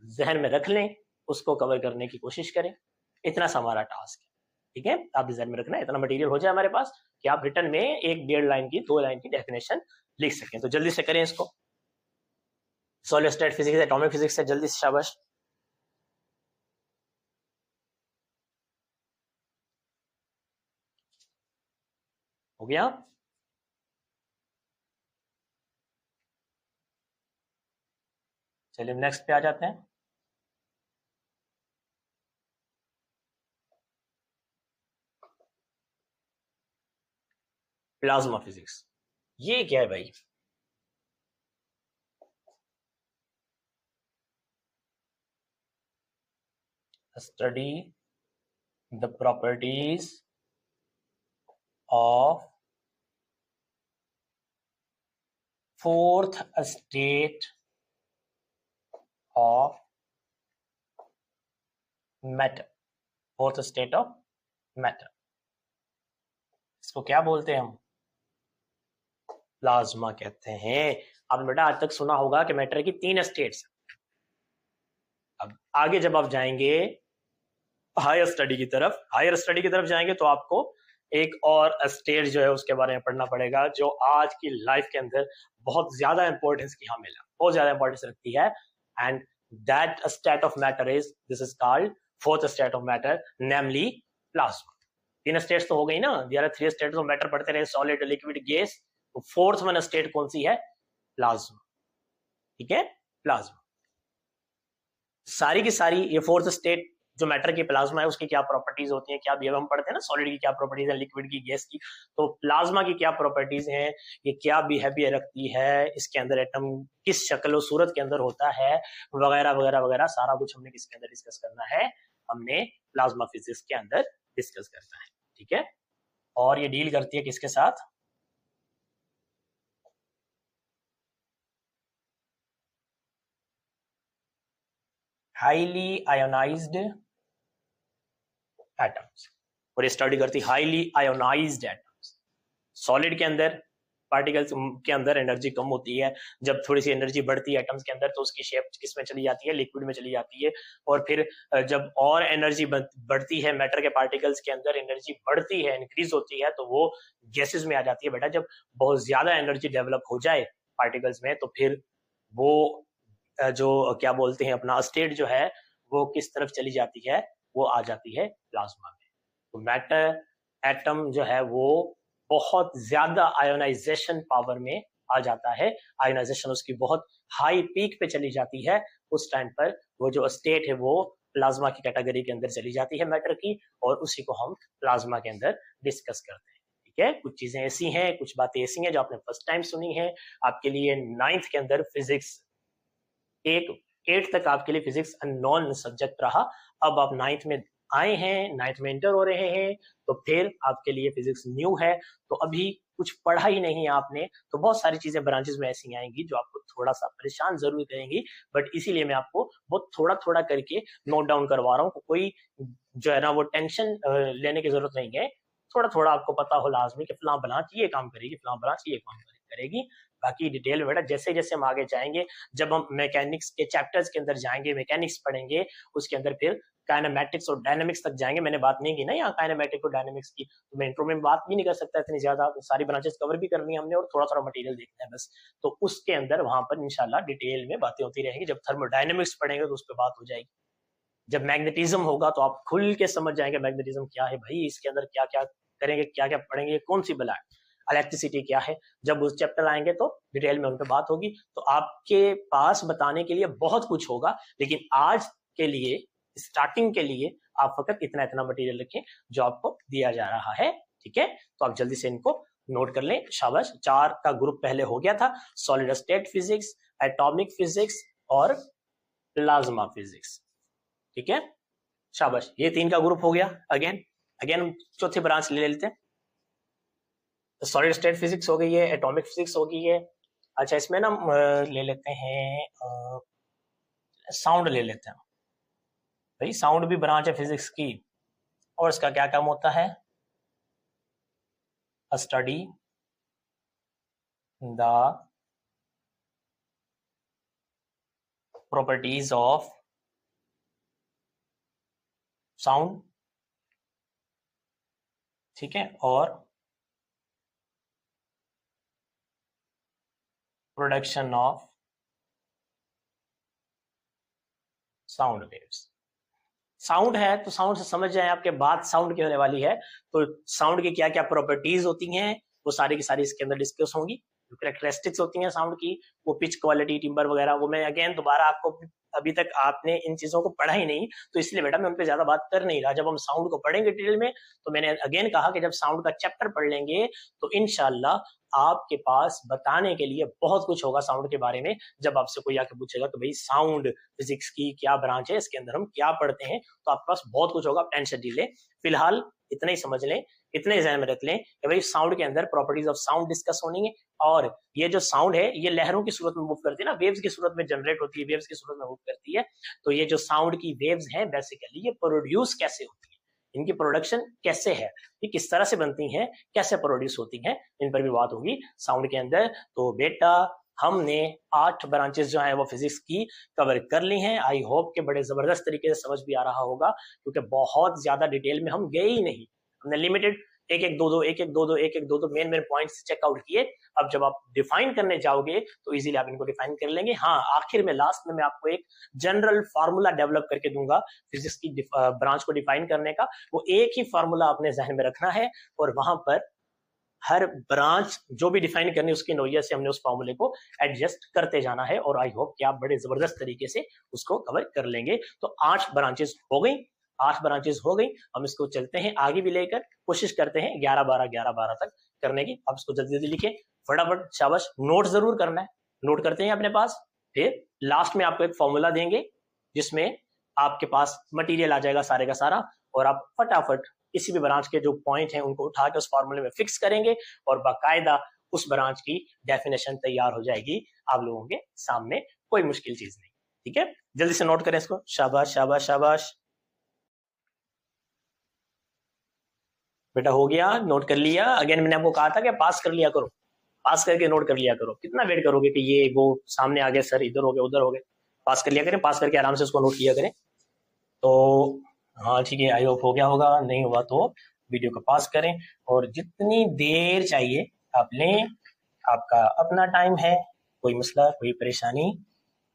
जहन में रख लें, उसको कवर करने की कोशिश करें, इतना सा हमारा टास्क है। ठीक है, आप जहन में रखना, इतना मटेरियल हो जाए हमारे पास कि आप रिटर्न में 1-1.5 लाइन की 2 लाइन की डेफिनेशन लिख सकें। तो जल्दी से करें इसको, solid state physics atomic physics से जल्दी से, शाबाश। हो गया? चलिए नेक्स्ट पे आ जाते हैं। प्लाज्मा फिजिक्स, ये क्या है भाई? Study the properties of fourth state of matter, fourth state of matter, इसको क्या बोलते हैं हम? प्लाज्मा कहते हैं। आपने बेटा आज तक सुना होगा कि मैटर की 3 स्टेट्स। अब आगे जब आप जाएंगे हायर स्टडी की तरफ जाएंगे तो आपको एक और स्टेट जो है उसके बारे में पढ़ना पड़ेगा, जो आज की लाइफ के अंदर बहुत ज्यादा इंपॉर्टेंस की हमें बहुत ज्यादा इंपॉर्टेंस रखती है, and that state of matter is, this is called fourth state of matter, namely plasma. 3 states तो हो गई ना, there are 3 states of matter पढ़ते रहे, सॉलिड, लिक्विड, गैस, तो फोर्थ वन स्टेट कौन सी है? प्लाज्मा। ठीक है, प्लाज्मा। सारी की सारी ये फोर्थ स्टेट जो मैटर की प्लाज्मा है उसकी क्या प्रॉपर्टीज होती हैं, क्या भी हम पढ़ते हैं ना, सॉलिड की क्या प्रॉपर्टीज है, लिक्विड की, गैस की, तो प्लाज्मा की क्या प्रॉपर्टीज हैं, ये क्या बिहेवियर रखती है, इसके अंदर एटम किस शक्ल और सूरत के अंदर होता है, वगैरह वगैरह वगैरह, सारा कुछ हमने किसके अंदर डिस्कस करना है? हमने प्लाज्मा फिजिक्स के अंदर डिस्कस करना है। ठीक है, और ये डील करती है किसके साथ? हाईली आयोनाइज्ड एटम्स, और ये स्टडी करती हाईली आयोनाइज्ड एटम्स। सॉलिड के अंदर पार्टिकल्स के अंदर एनर्जी कम होती है, जब थोड़ी सी एनर्जी बढ़ती है एटम्स के अंदर तो उसकी शेप किस में चली जाती है? लिक्विड में चली जाती है। और फिर जब और एनर्जी बढ़ती है मैटर के पार्टिकल्स के अंदर, एनर्जी बढ़ती है, इंक्रीज होती है, तो वो गैसेस में आ जाती है। बेटा जब बहुत ज्यादा एनर्जी डेवलप हो जाए पार्टिकल्स में, तो फिर वो जो क्या बोलते हैं अपना स्टेट जो है वो किस तरफ चली जाती है? वो आ जाती है प्लाज्मा में। तो मैटर एटम जो है वो बहुत ज्यादा आयोनाइजेशन पावर में आ जाता है, आयोनाइजेशन उसकी बहुत हाई पीक पे चली जाती है, उस टाइम पर वो जो स्टेट है वो प्लाज्मा की कैटेगरी के अंदर चली जाती है मैटर की, और उसी को हम प्लाज्मा के अंदर डिस्कस करते हैं। ठीक है, कुछ चीजें ऐसी हैं, कुछ बातें ऐसी हैं जो आपने फर्स्ट टाइम सुनी है। आपके लिए 9th के अंदर फिजिक्स 8 तक आपके लिए फिजिक्स अननोन सब्जेक्ट रहा, अब आप 9th में आए हैं, 9th में इंटर हो रहे हैं, तो फिर आपके लिए फिजिक्स न्यू है। तो अभी कुछ पढ़ा ही नहीं आपने, तो बहुत सारी चीजें ब्रांचेस में ऐसी आएंगी जो आपको थोड़ा सा परेशान जरूर करेंगी, बट इसीलिए मैं आपको बहुत थोड़ा थोड़ा करके नोट डाउन करवा रहा हूँ। कोई जो है ना वो टेंशन लेने की जरूरत नहीं है, थोड़ा थोड़ा आपको पता हो लाजमी कि फलां ब्रांच ये काम करेगी, फलां ब्रांच ये काम करेगी। बाकी डिटेल में बेटा जैसे जैसे हम आगे जाएंगे, जब हम मैकेनिक्स के चैप्टर्स के अंदर जाएंगे, मैकेनिक्स पढ़ेंगे, उसके अंदर फिर काइनेमैटिक्स और डायनामिक्स तक जाएंगे। मैंने बात नहीं की ना यहाँ काइनेमैटिक और डायनामिक्स की, तो मैं इंट्रो में बात भी नहीं कर सकता इतनी ज्यादा, सारी ब्रांचेस कवर भी करनी है हमने और थोड़ा थोड़ा मटेरियल देखना है बस। तो उसके अंदर वहां पर इंशाल्लाह डिटेल में बातें होती रहेगी। जब थर्मोडायनेमिक्स पढ़ेंगे तो उस पर बात हो जाएगी। जब मैग्नेटिज्म होगा तो आप खुल के समझ जाएंगे मैग्नेटिज्म क्या है भाई, इसके अंदर क्या क्या करेंगे, क्या क्या पढ़ेंगे, कौन सी बला है, इलेक्ट्रिसिटी क्या है। जब उस चैप्टर आएंगे तो डिटेल में उन पर बात होगी। तो आपके पास बताने के लिए बहुत कुछ होगा, लेकिन आज के लिए स्टार्टिंग के लिए आप फकत इतना इतना मटेरियल रखें जो आपको दिया जा रहा है, ठीक है। तो आप जल्दी से इनको नोट कर लें, शाबाश। 4 का ग्रुप पहले हो गया था, solid state physics, atomic physics और प्लाज्मा फिजिक्स, ठीक है, शाबाश। ये 3 का ग्रुप हो गया। अगेन अगेन चौथी ब्रांच ले लेते हैं। सॉलिड स्टेट फिजिक्स हो गई है, एटॉमिक फिजिक्स हो गई है। अच्छा, इसमें ना ले लेते हैं साउंड ले लेते हैं भाई। साउंड भी ब्रांच है फिजिक्स की, और इसका क्या काम होता है, study the properties of sound, ठीक है, और production of sound waves. Sound है तो साउंड से समझ जाए आपके बात साउंड की होने वाली है, तो साउंड की क्या क्या प्रॉपर्टीज होती हैं वो सारी की सारी इसके अंदर डिस्कस होंगी। जो कैरेक्टरिस्टिक्स होती हैं साउंड की, वो पिच क्वालिटी, टिम्बर वगैरह, वो मैं अगेन दोबारा आपको, अभी तक आपने इन चीजों को पढ़ा ही नहीं, तो इसलिए बेटा मैं उन पर ज्यादा बात कर नहीं रहा। जब हम साउंड को पढ़ेंगे डिटेल में, तो मैंने अगेन कहा कि जब साउंड का चैप्टर पढ़ लेंगे तो इनशाला आपके पास बताने के लिए बहुत कुछ होगा साउंड के बारे में। जब आपसे कोई आके पूछेगा कि भाई साउंड फिजिक्स की क्या ब्रांच है, इसके अंदर हम क्या पढ़ते हैं, तो आपके पास बहुत कुछ होगा, टेंशन नहीं ले। फिलहाल इतना ही समझ लें, इतने ध्यान में रख लें कि भाई साउंड के अंदर प्रॉपर्टीज ऑफ साउंड डिस्कस होनी है। और ये जो साउंड है ये लहरों की सूरत में मूव करती है ना, वेव्स की सूरत में जनरेट होती है, वेव्स की सूरत में मूव करती है। तो ये जो साउंड की वेव्स हैं बेसिकली ये प्रोड्यूस कैसे होती है, इनकी प्रोडक्शन कैसे है, ये किस तरह से बनती हैं, कैसे प्रोड्यूस होती हैं, इन पर भी बात होगी साउंड के अंदर। तो बेटा हमने 8 ब्रांचेस जो है वो फिजिक्स की कवर कर ली हैं। आई होप कि बड़े जबरदस्त तरीके से समझ भी आ रहा होगा, क्योंकि बहुत ज्यादा डिटेल में हम गए ही नहीं, हमने लिमिटेड एक एक दो दो मेन मेन पॉइंट्स चेकआउट किए। अब जब आप डिफाइन करने जाओगे तो इजीली आप इनको डिफाइन कर लेंगे। हाँ, आखिर में लास्ट में मैं आपको एक जनरल फार्मूला डेवलप करके दूंगा फिजिक्स की ब्रांच को डिफाइन करने का। वो एक ही फार्मूला अपने जहन में रखना है, और वहां पर हर ब्रांच जो भी डिफाइन करनी है उसकी नोयत से हमने उस फार्मूले को एडजस्ट करते जाना है। और आई होप कि आप बड़े जबरदस्त तरीके से उसको कवर कर लेंगे। तो 8 ब्रांचेस हो गई, 8 ब्रांचेस हो गई। हम इसको चलते हैं आगे भी लेकर, कोशिश करते हैं 11-12 तक करने की। आप इसको जल्दी जल्दी लिखें फटाफट, शाबाश। नोट जरूर करना है, नोट करते हैं अपने पास। फिर लास्ट में आपको एक फॉर्मूला देंगे जिसमें आपके पास मटेरियल आ जाएगा सारे का सारा, और आप फटाफट किसी भी ब्रांच के जो पॉइंट हैं उनको उठा के उस फॉर्मूले में फिक्स करेंगे, और बाकायदा उस ब्रांच की डेफिनेशन तैयार हो जाएगी आप लोगों के सामने। कोई मुश्किल चीज नहीं, ठीक है। जल्दी से नोट करें इसको, शाबाश शाबाश शाबाश। बेटा हो गया, नोट कर लिया। अगेन मैंने आपको कहा था कि पास कर लिया करो, पास करके नोट कर लिया करो। कितना वेट करोगे कि ये वो सामने आ गए सर, इधर हो गए उधर हो गए। पास कर लिया करें, पास करके आराम से उसको नोट किया करें। तो हाँ ठीक है, आई होप हो गया होगा, नहीं हुआ तो वीडियो को पास करें, और जितनी देर चाहिए आप लें। आपका अपना टाइम है, कोई मसला कोई परेशानी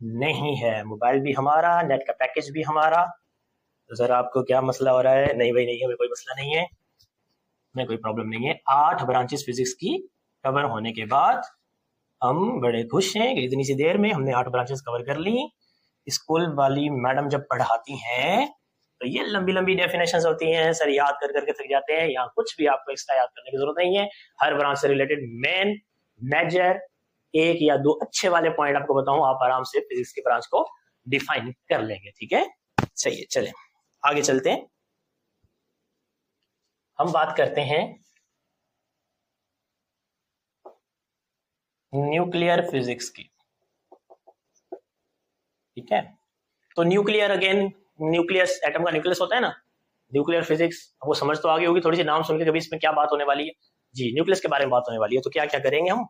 नहीं है। मोबाइल भी हमारा, नेट का पैकेज भी हमारा। तो सर आपको क्या मसला हो रहा है? नहीं भाई नहीं है, कोई मसला नहीं है, में कोई प्रॉब्लम नहीं है। 8 ब्रांचेस फिजिक्स की कवर होने के बाद हम बड़े खुश हैं कि इतनी सी देर में हमने 8 ब्रांचेस कवर कर ली। स्कूल वाली मैडम जब पढ़ाती हैं तो ये लंबी लंबी डेफिनेशंस होती हैं, सर याद कर करके थक जाते हैं। यहाँ कुछ भी आपको एक्स्ट्रा याद करने की जरूरत नहीं है। हर ब्रांच से रिलेटेड मेन मेजर 1 या 2 अच्छे वाले पॉइंट आपको बताऊं, आप आराम से फिजिक्स की ब्रांच को डिफाइन कर लेंगे, ठीक है। सही है, चले आगे चलते हैं। हम बात करते हैं न्यूक्लियर फिजिक्स की, ठीक है। तो न्यूक्लियर, अगेन न्यूक्लियस, एटम का न्यूक्लियस होता है ना, न्यूक्लियर फिजिक्स वो समझ तो आ गई होगी थोड़ी सी नाम सुन के, कभी इसमें क्या बात होने वाली है जी, न्यूक्लियस के बारे में बात होने वाली है। तो क्या क्या करेंगे हम,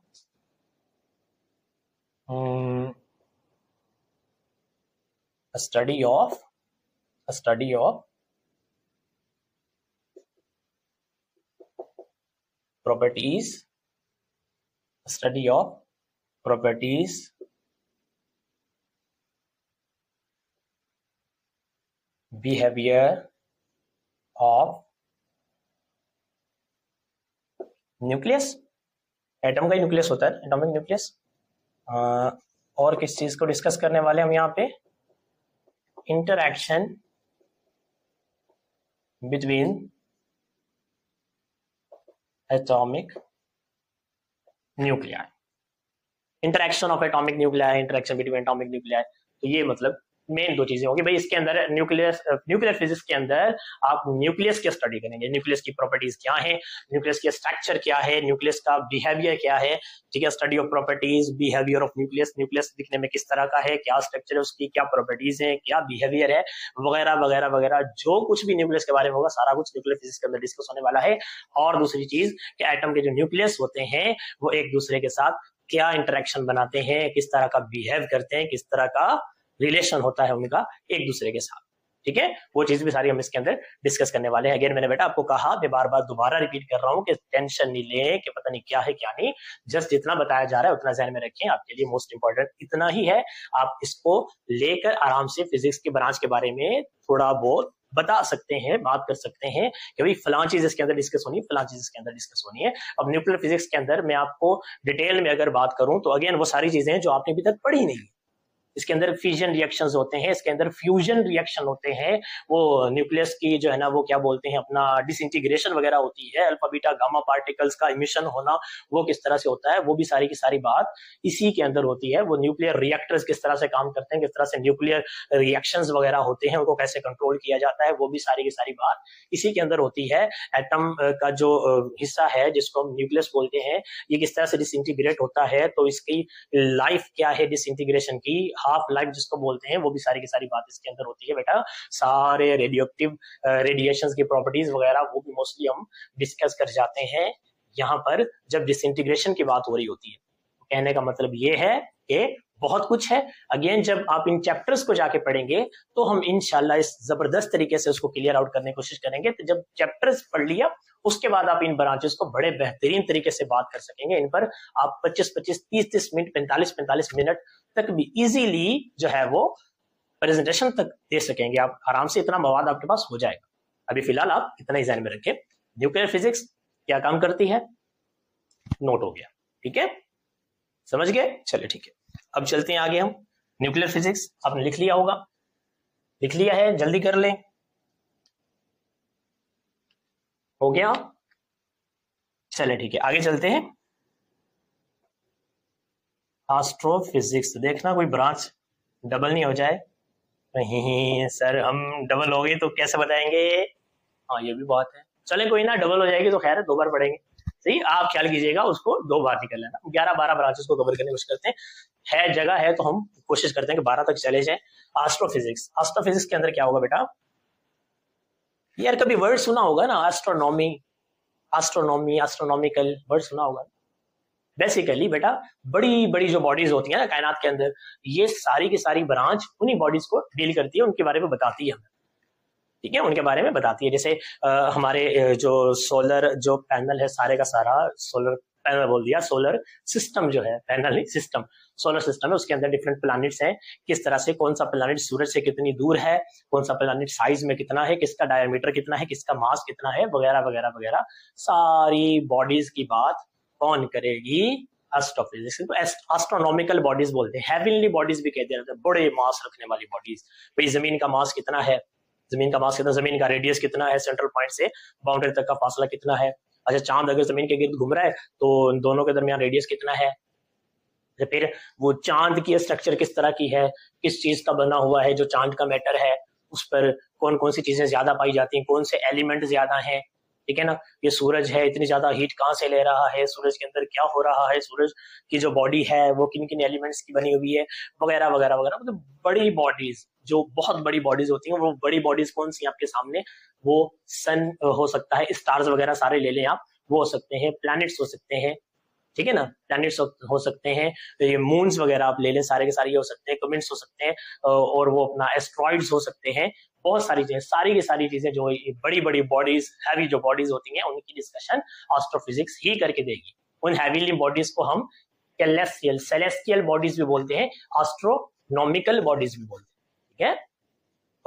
study of properties, study of properties behavior of nucleus, atom का ही न्यूक्लियस होता है, एटॉमिक न्यूक्लियस। और किस चीज को डिस्कस करने वाले हम यहाँ पे, interaction between atomic nuclei, interaction of atomic nuclei, interaction between atomic nuclei. तो ये मतलब मेन दो चीजें होंगी भाई इसके अंदर। न्यूक्लियर फिजिक्स के अंदर आप न्यूक्लियस की स्टडी करेंगे, न्यूक्लियस की प्रॉपर्टीज क्या है, न्यूक्लियस की स्ट्रक्चर क्या है, न्यूक्लियस का बिहेवियर क्या है, ठीक है। Study of properties behaviour of nucleus, nucleus दिखने में किस तरह का है, क्या स्ट्रक्चर है उसकी, क्या प्रॉपर्टीज है, क्या बिहेवियर है, वगैरह वगैरह वगैरह, जो कुछ भी न्यूक्लियस के बारे में होगा सारा कुछ न्यूक्लियर फिजिक्स के अंदर डिस्कस होने वाला है। और दूसरी चीज कि एटम के जो न्यूक्लियस होते हैं वो एक दूसरे के साथ क्या इंटरेक्शन बनाते हैं, किस तरह का बिहेव करते हैं, किस तरह का रिलेशन होता है उनका एक दूसरे के साथ, ठीक है। वो चीज भी सारी हम इसके अंदर डिस्कस करने वाले हैं। अगेन मैंने बेटा आपको कहा, मैं बार बार दोबारा रिपीट कर रहा हूं कि टेंशन नहीं लें कि पता नहीं क्या है क्या नहीं, जस्ट जितना बताया जा रहा है उतना ध्यान में रखें, आपके लिए मोस्ट इंपॉर्टेंट इतना ही है। आप इसको लेकर आराम से फिजिक्स की ब्रांच के बारे में थोड़ा बहुत बता सकते हैं, बात कर सकते हैं कि भाई फलां चीज इसके अंदर डिस्कस होनी है, फलां चीज इसके अंदर डिस्कस होनी है। अब न्यूक्लियर फिजिक्स के अंदर मैं आपको डिटेल में अगर बात करूं तो अगेन वो सारी चीजें जो आपने अभी तक पढ़ी नहीं, इसके अंदर फिजन रिएक्शंस होते हैं, इसके अंदर फ्यूजन रिएक्शन होते हैं, वो न्यूक्लियस की जो है ना वो क्या बोलते हैं अपना डिसइंटीग्रेशन वगैरह होती है, अल्फा बीटा गामा पार्टिकल्स का इमिशन होना वो किस तरह से होता है, वो भी सारी की सारी बात इसी के अंदर होती है। वो न्यूक्लियर रिएक्टर्स किस तरह से काम करते हैं, किस तरह से न्यूक्लियर रिएक्शंस वगैरह होते हैं, उनको कैसे कंट्रोल किया जाता है, वो भी सारी की सारी बात इसी के अंदर होती है। एटम का जो हिस्सा है जिसको हम न्यूक्लियस बोलते हैं, ये किस तरह से डिसइंटीग्रेट होता है, तो इसकी लाइफ क्या है डिसइंटीग्रेशन की, हाफ लाइफ जिसको बोलते हैं, वो भी सारी की सारी बात इसके अंदर होती है बेटा। सारे रेडियोएक्टिव रेडिएशंस की प्रॉपर्टीज वगैरह वो भी मोस्टली हम डिस्कस कर जाते हैं यहाँ पर जब डिसइंटीग्रेशन की बात हो रही होती है। कहने का मतलब ये है कि बहुत कुछ है। अगेन जब आप इन चैप्टर्स को जाके पढ़ेंगे तो हम इंशाल्लाह इस जबरदस्त तरीके से उसको क्लियर आउट करने की कोशिश करेंगे। तो जब चैप्टर्स पढ़ लिया उसके बाद आप इन ब्रांचेस को बड़े बेहतरीन तरीके से बात कर सकेंगे। इन पर आप 25-25, 30-30 मिनट, 45-45 मिनट तक भी इजीली जो है वो प्रेजेंटेशन तक दे सकेंगे। आप आराम से इतना मवाद आपके पास हो जाएगा। अभी फिलहाल आप इतना ही ध्यान में रखें, न्यूक्लियर फिजिक्स क्या काम करती है, नोट हो गया, ठीक है, समझ गए। चलिए ठीक है, अब चलते हैं आगे। हम न्यूक्लियर फिजिक्स आपने लिख लिया होगा, लिख लिया है, जल्दी कर लें, हो गया। चलिए ठीक है, आगे चलते हैं। एस्ट्रोफिजिक्स, देखना कोई ब्रांच डबल नहीं हो जाए। नहीं सर, हम डबल हो गई तो कैसे बताएंगे, हाँ ये भी बात है। चले कोई ना, डबल हो जाएगी तो खैर है, 2 बार पढ़ेंगे, सही। आप ख्याल कीजिएगा, उसको 2 बार निकल लेना। 11-12 ब्रांचेस को कवर करने की कोशिश करते हैं, है जगह है तो हम कोशिश करते हैं कि 12 तक चले जाए। एस्ट्रोफिजिक्स, एस्ट्रोफिजिक्स के अंदर क्या होगा बेटा, यार कभी वर्ड सुना होगा ना, एस्ट्रोनॉमी, एस्ट्रोनॉमी, एस्ट्रोनॉमिकल, वर्ड सुना होगा। बेसिकली बेटा बड़ी बड़ी जो बॉडीज होती है ना कायनात के अंदर, ये सारी की सारी ब्रांच उन्हीं बॉडीज को डील करती है, उनके बारे में बताती है हमें, ठीक है, उनके बारे में बताती है। जैसे हमारे जो सोलर जो पैनल है, सारे का सारा सोलर पैनल बोल दिया, सोलर सिस्टम जो है, पैनल नहीं सिस्टम, सोलर सिस्टम है, उसके अंदर डिफरेंट प्लैनेट्स हैं, किस तरह से कौन सा प्लैनेट सूरज से कितनी दूर है, कौन सा प्लैनेट साइज में कितना है, किसका डायमीटर कितना है, किसका मास कितना है, वगैरह वगैरह वगैरह, सारी बॉडीज की बात कौन करेगी, एस्ट्रोफिजिक्स। तो एस्ट्रोनॉमिकल बॉडीज बोलते हैं, हेवनली बॉडीज भी कहते हैं, बड़े मास रखने वाली बॉडीज। भाई जमीन का मास कितना है, जमीन का मास कितना, जमीन का रेडियस कितना है, सेंट्रल पॉइंट से बाउंड्री तक का फासला कितना है। अच्छा, चांद अगर जमीन के गिर्द घूम रहा है तो दोनों के दरमियान रेडियस कितना है। फिर वो चांद की स्ट्रक्चर किस तरह की है, किस चीज का बना हुआ है, जो चांद का मैटर है, उस पर कौन कौन सी चीजें ज्यादा पाई जाती हैं, कौन से एलिमेंट ज्यादा हैं, ठीक है ना। ये सूरज है, इतनी ज्यादा हीट कहाँ से ले रहा है, सूरज के अंदर क्या हो रहा है, सूरज की जो बॉडी है वो किन किन एलिमेंट्स की बनी हुई है, वगैरह वगैरह वगैरह। मतलब बड़ी बॉडीज, जो बहुत बड़ी बॉडीज होती हैं, वो बड़ी बॉडीज कौन सी आपके सामने, वो सन हो सकता है, स्टार्स वगैरह सारे ले लें आप, वो हो सकते हैं, प्लैनेट्स हो सकते हैं, ठीक है ना, प्लैनेट्स हो सकते हैं, ये मून्स वगैरह आप ले लें, सारे के सारे ये हो सकते हैं, कमेंट्स हो सकते हैं, और वो अपना एस्ट्रॉइड्स हो सकते हैं, बहुत सारी चीजें, सारी की सारी चीजें जो बड़ी बड़ी बॉडीज, हैवी जो बॉडीज होती हैं, उनकी डिस्कशन एस्ट्रोफिजिक्स ही करके देगी। उन हैवीली बॉडीज को हम कैलेस्टियल, सेलेस्टियल बॉडीज भी बोलते हैं, एस्ट्रोनॉमिकल बॉडीज भी बोलते हैं, ठीक है।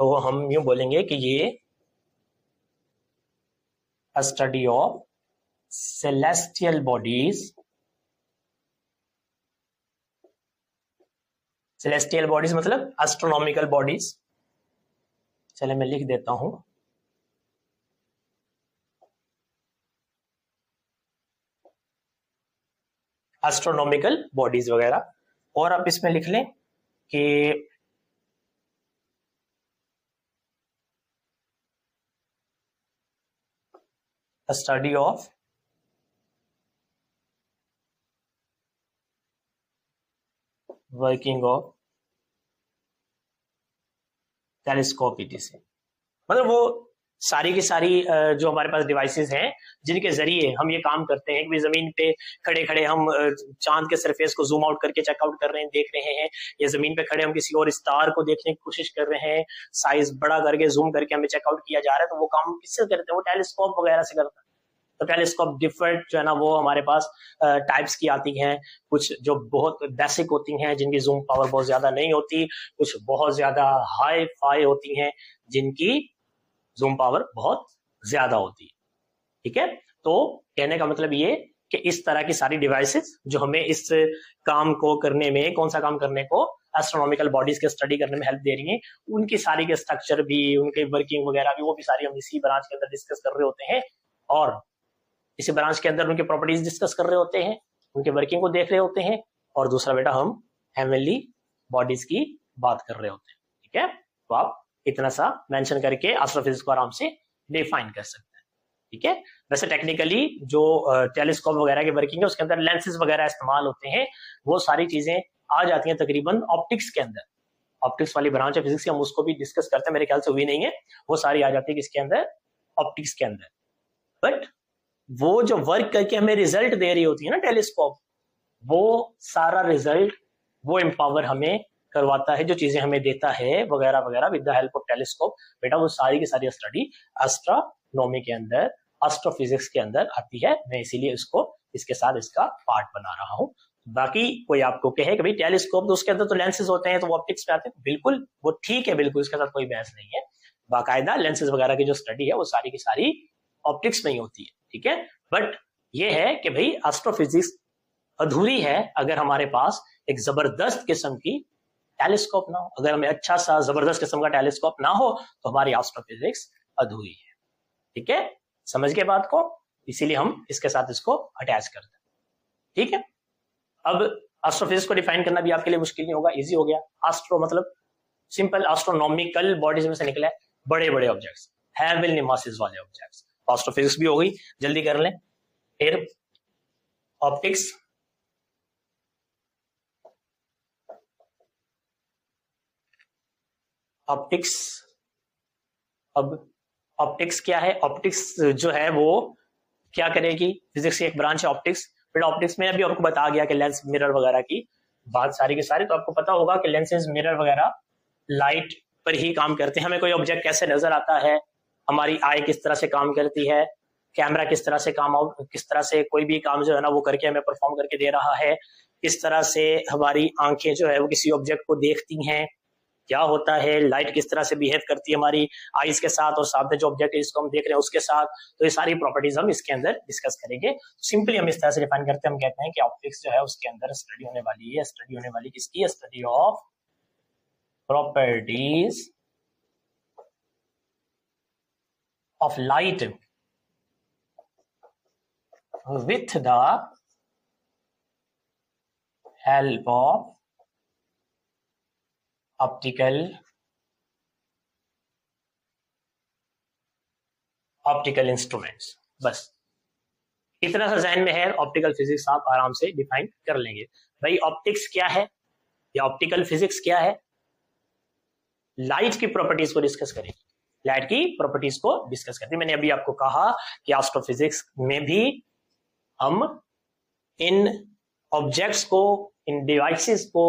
तो हम यूं बोलेंगे कि ये study of celestial bodies, celestial bodies मतलब astronomical bodies। चले मैं लिख देता हूं, एस्ट्रोनॉमिकल बॉडीज वगैरह। और आप इसमें लिख लें कि study of working of telescope etc. मतलब वो सारी की सारी जो हमारे पास डिवाइसेस हैं जिनके जरिए हम ये काम करते हैं कि जमीन पे खड़े खड़े हम चांद के सरफेस को जूम आउट करके चेकआउट कर रहे हैं, देख रहे हैं, या जमीन पे खड़े हम किसी और स्टार को देखने की कोशिश कर रहे हैं, साइज बड़ा करके जूम करके हमें चेकआउट किया जा रहा है, तो वो काम किससे करते हैं, वो टेलीस्कोप वगैरह से करते हैं। तो टेलीस्कोप डिफरेंट जो है ना, वो हमारे पास टाइप्स की आती हैं, कुछ जो बहुत बेसिक होती हैं जिनकी जूम पावर बहुत ज्यादा नहीं होती, कुछ बहुत ज्यादा हाई फाई होती हैं जिनकी जूम पावर बहुत ज्यादा होती है, ठीक है। तो कहने का मतलब ये कि इस तरह की सारी डिवाइसेस जो हमें इस काम को करने में, कौन सा काम करने को, एस्ट्रोनॉमिकल बॉडीज के स्टडी करने में हेल्प दे रही हैं, उनकी सारी के स्ट्रक्चर भी, उनके वर्किंग वगैरह भी, वो भी सारी हम इसी ब्रांच के अंदर डिस्कस कर रहे होते हैं, और इसी ब्रांच के अंदर उनके प्रॉपर्टीज डिस्कस कर रहे होते हैं, उनके वर्किंग को देख रहे होते हैं, और दूसरा बेटा हम हेवनली बॉडीज की बात कर रहे होते हैं, ठीक है। तो आप इतना सा मेंशन करके एस्ट्रोफिजिक्स को आराम से डिफाइन कर सकते हैं, ठीक है। वैसे टेक्निकली जो टेलीस्कोप वगैरह की वर्किंग है उसके अंदर लेंसेज वगैरह इस्तेमाल होते हैं, वो सारी चीजें आ जाती हैं तकरीबन ऑप्टिक्स के अंदर। ऑप्टिक्स वाली ब्रांच है फिजिक्स की, हम उसको भी डिस्कस करते हैं, मेरे ख्याल से हुई नहीं है, वो सारी आ जाती है किसके अंदर, ऑप्टिक्स के अंदर। बट वो जो वर्क करके हमें रिजल्ट दे रही होती है ना टेलीस्कोप, वो सारा रिजल्ट, वो एम्पावर हमें करवाता है, जो चीजें हमें देता है वगैरह वगैरह with the help of telescope, बेटा वो सारी की सारी स्टडी एस्ट्रोनॉमी के अंदर, एस्ट्रोफिजिक्स के अंदर आती है। मैं इसीलिए इसको इसके साथ इसका पार्ट बना रहा हूं। बाकी कोई आपको कहे कि भाई टेलीस्कोप तो उसके अंदर तो लेंसेज होते हैं तो वो ऑप्टिक्स पे आते हैं, बिल्कुल वो ठीक है, बिल्कुल इसके साथ कोई बहस नहीं है। बाकायदा लेंसेज वगैरह की जो स्टडी है वो सारी की सारी ऑप्टिक्स में ही होती है, ठीक है। बट ये है कि भाई एस्ट्रोफिजिक्स अधूरी है अगर हमारे पास एक जबरदस्त किस्म की टेलीस्कोप ना हो। अगर हमें अच्छा सा जबरदस्त किस्म का टेलीस्कोप ना हो तो हमारी एस्ट्रोफिजिक्स अधूरी है, ठीक है। समझ गए बात को, इसीलिए हम इसके साथ इसको अटैच करते हैं, ठीक है। अब एस्ट्रोफिजिक्स को डिफाइन करना भी आपके लिए मुश्किल नहीं होगा, इजी हो गया। एस्ट्रो मतलब सिंपल एस्ट्रोनॉमिकल बॉडीज में से निकला है, बड़े बड़े ऑब्जेक्ट्स, हेवनली मासेस वाले ऑब्जेक्ट्स। एस्ट्रोफिजिक्स भी हो गई, जल्दी कर लें। फिर ऑप्टिक्स, ऑप्टिक्स, अब ऑप्टिक्स क्या है, ऑप्टिक्स जो है वो क्या करेगी, फिजिक्स की एक ब्रांच है ऑप्टिक्स। फिर ऑप्टिक्स में अभी आपको बता गया कि लेंस मिरर वगैरह की बात सारी के सारी, तो आपको पता होगा कि लेंसेज मिरर वगैरह लाइट पर ही काम करते हैं। हमें कोई ऑब्जेक्ट कैसे नजर आता है, हमारी आई किस तरह से काम करती है, कैमरा किस तरह से काम आउट, किस तरह से कोई भी काम जो है ना वो करके हमें परफॉर्म करके दे रहा है, किस तरह से हमारी आंखें जो है वो किसी ऑब्जेक्ट को देखती हैं, क्या होता है, लाइट किस तरह से बिहेव करती है हमारी आईज के साथ और सामने जो ऑब्जेक्ट है जिसको हम देख रहे हैं उसके साथ। तो ये सारी प्रॉपर्टीज हम इसके अंदर डिस्कस करेंगे। सिंपली हम इस तरह से डिफाइन करते हैं, हम कहते हैं कि ऑप्टिक्स जो है उसके अंदर स्टडी होने वाली है, स्टडी होने वाली किसकी, study of properties of light with the help of optical instruments। बस इतना सा जहन में है, ऑप्टिकल फिजिक्स आप आराम से डिफाइन कर लेंगे। भाई ऑप्टिक्स क्या है या ऑप्टिकल फिजिक्स क्या है? लाइट की प्रॉपर्टीज को डिस्कस करेंगे, लाइट की प्रॉपर्टीज को डिस्कस करते हैं। मैंने अभी आपको कहा कि एस्ट्रोफिजिक्स में भी हम इन ऑब्जेक्ट्स को, इन डिवाइसेस को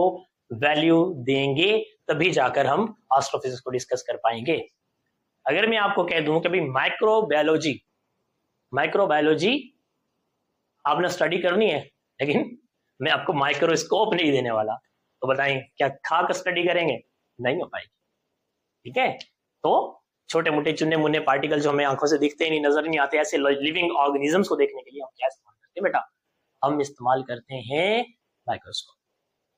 वैल्यू देंगे, तभी जाकर हम एस्ट्रोफिजिक्स को डिस्कस कर पाएंगे। अगर मैं आपको कह दूं कि भाई माइक्रोबायोलॉजी आपने स्टडी करनी है, लेकिन मैं आपको माइक्रोस्कोप नहीं देने वाला, तो बताएं क्या खाक स्टडी करेंगे? नहीं हो पाएगी। ठीक है, तो छोटे मोटे चुन्ने मुन्ने पार्टिकल जो हमें आंखों से दिखते ही नहीं, नजर नहीं आते, ऐसे लिविंग ऑर्गेनिजम्स को देखने के लिए हम क्या इस्तेमाल करते हैं बेटा? हम इस्तेमाल करते हैं माइक्रोस्कोप।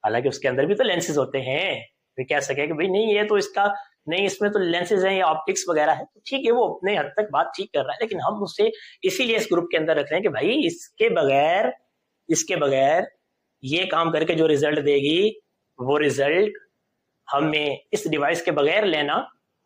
हालांकि उसके अंदर भी तो लेंसेज होते हैं, फिर कह सके कि भाई नहीं ये तो इसका नहीं, इसमें तो लेंसेज हैं या ऑप्टिक्स वगैरह है, तो ठीक है, वो अपने हद तक बात ठीक कर रहा है, लेकिन हम उसे इसीलिए इस ग्रुप के अंदर रख रहे हैं कि भाई इसके बगैर ये काम करके जो रिजल्ट देगी, वो रिजल्ट हमें इस डिवाइस के बगैर लेना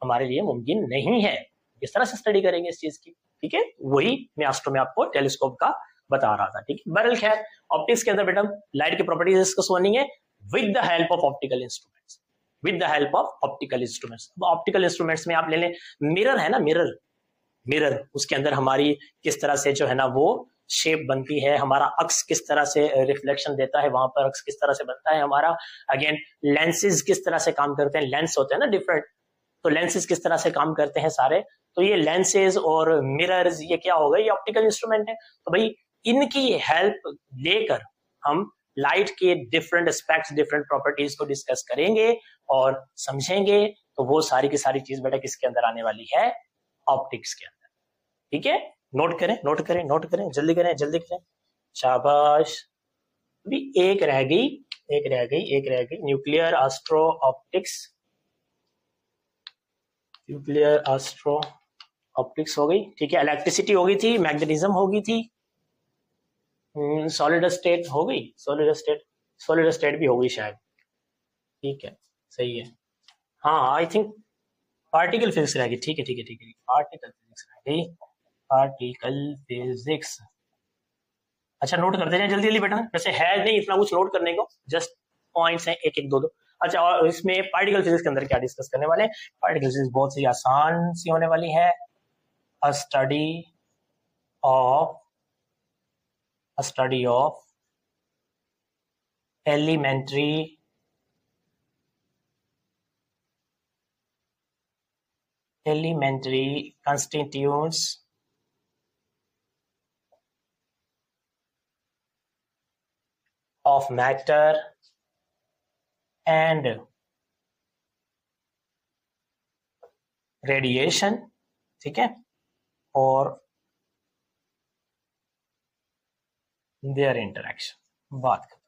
हमारे लिए मुमकिन नहीं है। इस तरह से स्टडी करेंगे इस चीज की। ठीक है, वही मैं एस्ट्रो में आपको टेलीस्कोप का बता रहा था। ठीक है, बहरहाल खैर ऑप्टिक्स के अंदर बेटा लाइट की प्रॉपर्टीज डिस्कस होनी है with the help of optical instruments, with the help of optical instruments. Optical instruments में आप ले लें मिरर है ना, मिरर उसके अंदर हमारी किस तरह से जो है ना वो शेप बनती है, हमारा अक्स किस तरह से रिफ्लेक्शन देता है, वहां पर अक्स किस तरह से बनता है हमारा। अगेन लेंसेज किस तरह से काम करते हैं, लेंस होते हैं ना डिफरेंट, तो लेंसेज किस तरह से काम करते हैं सारे, तो ये लेंसेज और मिरर्स ये क्या हो गए, ये ऑप्टिकल इंस्ट्रूमेंट है। तो भाई इनकी हेल्प लेकर हम लाइट के डिफरेंट एस्पेक्ट्स, डिफरेंट प्रॉपर्टीज को डिस्कस करेंगे और समझेंगे। तो वो सारी की सारी चीज बेटा किसके अंदर आने वाली है? ऑप्टिक्स के अंदर। ठीक है, नोट करें, जल्दी करें। शाबाश, अभी एक रह गई, न्यूक्लियर एस्ट्रो ऑप्टिक्स हो गई। ठीक है, इलेक्ट्रिसिटी हो गई थी, मैग्नेटिज्म हो गई थी, सॉलिड स्टेट हो गई, सॉलिड स्टेट भी हो गई शायद। ठीक है, सही है। हाँ आई थिंक पार्टिकल फिजिक्स रह गई। ठीक है, पार्टिकल फिजिक्स रह गई, पार्टिकल फिजिक्स। अच्छा नोट करते जाए जल्दी बेटा, वैसे है नहीं इतना कुछ नोट करने को, जस्ट पॉइंट्स हैं एक एक दो। अच्छा, और इसमें पार्टिकल फिजिक्स के अंदर क्या डिस्कस करने वाले हैं? पार्टिकल फिजिक्स बहुत सी आसान सी होने वाली है। A study of elementary constituents of matter and radiation। ठीक है, और their interaction। बात खत्म।